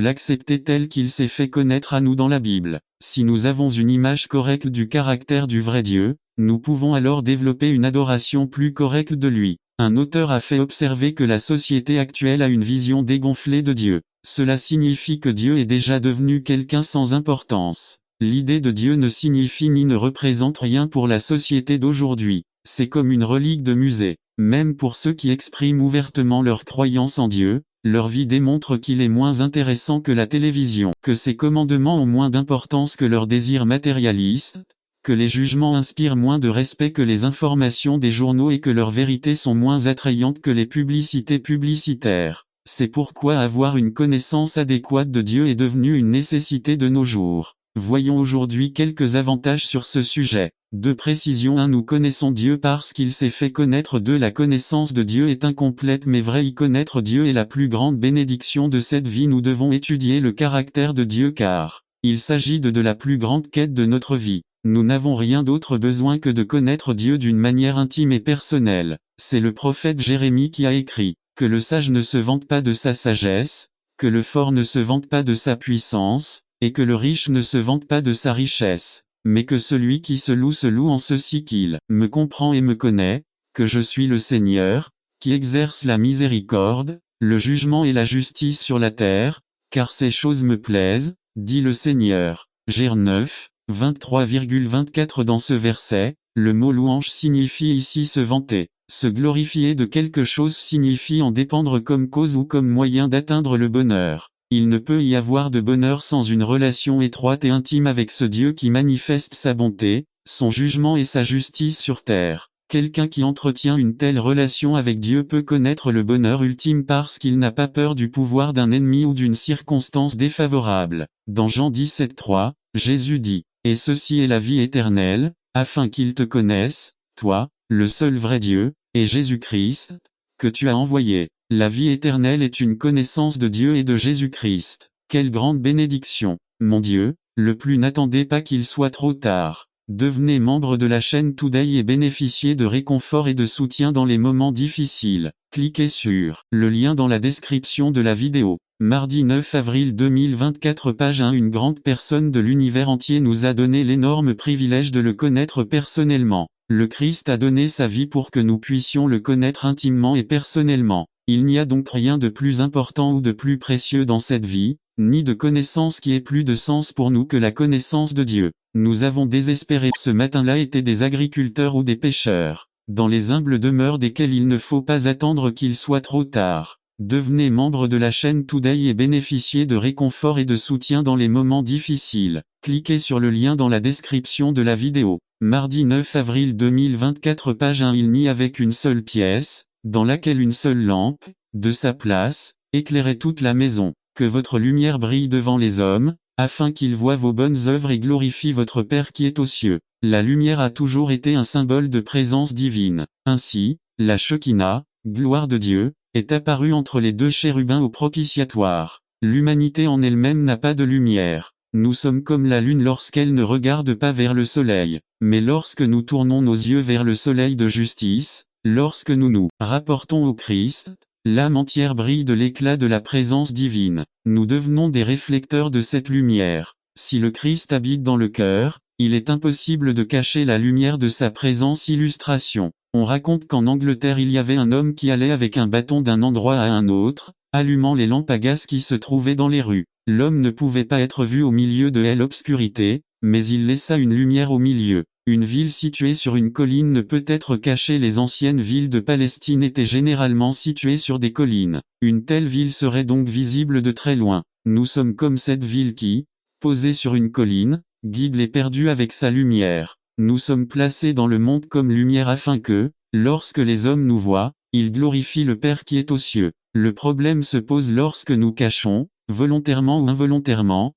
l'accepter tel qu'il s'est fait connaître à nous dans la Bible. Si nous avons une image correcte du caractère du vrai Dieu, nous pouvons alors développer une adoration plus correcte de lui. Un auteur a fait observer que la société actuelle a une vision dégonflée de Dieu. Cela signifie que Dieu est déjà devenu quelqu'un sans importance. L'idée de Dieu ne signifie ni ne représente rien pour la société d'aujourd'hui. C'est comme une relique de musée. Même pour ceux qui expriment ouvertement leur croyance en Dieu, leur vie démontre qu'il est moins intéressant que la télévision, que ses commandements ont moins d'importance que leurs désirs matérialistes, que les jugements inspirent moins de respect que les informations des journaux et que leurs vérités sont moins attrayantes que les publicités publicitaires. C'est pourquoi avoir une connaissance adéquate de Dieu est devenu une nécessité de nos jours. Voyons aujourd'hui quelques avantages sur ce sujet. De précision. 1. Nous connaissons Dieu parce qu'il s'est fait connaître. 2. La connaissance de Dieu est incomplète mais vraie. Y connaître Dieu est la plus grande bénédiction de cette vie. Nous devons étudier le caractère de Dieu car il s'agit de la plus grande quête de notre vie. Nous n'avons rien d'autre besoin que de connaître Dieu d'une manière intime et personnelle. C'est le prophète Jérémie qui a écrit que le sage ne se vante pas de sa sagesse, que le fort ne se vante pas de sa puissance, et que le riche ne se vante pas de sa richesse, mais que celui qui se loue en ceci qu'il me comprend et me connaît, que je suis le Seigneur, qui exerce la miséricorde, le jugement et la justice sur la terre, car ces choses me plaisent, dit le Seigneur. Jer 9, 23,24. Dans ce verset, le mot louange signifie ici se vanter. Se glorifier de quelque chose signifie en dépendre comme cause ou comme moyen d'atteindre le bonheur. Il ne peut y avoir de bonheur sans une relation étroite et intime avec ce Dieu qui manifeste sa bonté, son jugement et sa justice sur terre. Quelqu'un qui entretient une telle relation avec Dieu peut connaître le bonheur ultime parce qu'il n'a pas peur du pouvoir d'un ennemi ou d'une circonstance défavorable. Dans Jean 17,3, Jésus dit, « Et ceci est la vie éternelle, afin qu'ils te connaissent, toi, le seul vrai Dieu, et Jésus-Christ, que tu as envoyé. » La vie éternelle est une connaissance de Dieu et de Jésus-Christ. Quelle grande bénédiction! Mon Dieu, le plus n'attendez pas qu'il soit trop tard. Devenez membre de la chaîne Today et bénéficiez de réconfort et de soutien dans les moments difficiles. Cliquez sur le lien dans la description de la vidéo. Mardi 9 avril 2024 page 1. Une grande personne de l'univers entier nous a donné l'énorme privilège de le connaître personnellement. Le Christ a donné sa vie pour que nous puissions le connaître intimement et personnellement. Il n'y a donc rien de plus important ou de plus précieux dans cette vie, ni de connaissance qui ait plus de sens pour nous que la connaissance de Dieu. Nous avons désespéré ce matin-là été des agriculteurs ou des pêcheurs, dans les humbles demeures desquelles il ne faut pas attendre qu'il soit trop tard. Devenez membre de la chaîne Today et bénéficiez de réconfort et de soutien dans les moments difficiles. Cliquez sur le lien dans la description de la vidéo. Mardi 9 avril 2024 page 1. Il n'y avait qu'une seule pièce, dans laquelle une seule lampe, de sa place, éclairait toute la maison. Que votre lumière brille devant les hommes, afin qu'ils voient vos bonnes œuvres et glorifient votre Père qui est aux cieux. La lumière a toujours été un symbole de présence divine. Ainsi, la Shekinah, gloire de Dieu, est apparue entre les deux chérubins au propitiatoire. L'humanité en elle-même n'a pas de lumière. Nous sommes comme la lune lorsqu'elle ne regarde pas vers le soleil. Mais lorsque nous tournons nos yeux vers le soleil de justice, lorsque nous nous rapportons au Christ, l'âme entière brille de l'éclat de la présence divine. Nous devenons des réflecteurs de cette lumière. Si le Christ habite dans le cœur, il est impossible de cacher la lumière de sa présence. Illustration. On raconte qu'en Angleterre il y avait un homme qui allait avec un bâton d'un endroit à un autre, allumant les lampes à gaz qui se trouvaient dans les rues. L'homme ne pouvait pas être vu au milieu de l'obscurité, mais il laissa une lumière au milieu. Une ville située sur une colline ne peut être cachée. Les anciennes villes de Palestine étaient généralement situées sur des collines. Une telle ville serait donc visible de très loin. Nous sommes comme cette ville qui, posée sur une colline, guide les perdus avec sa lumière. Nous sommes placés dans le monde comme lumière afin que, lorsque les hommes nous voient, ils glorifient le Père qui est aux cieux. Le problème se pose lorsque nous cachons, volontairement ou involontairement,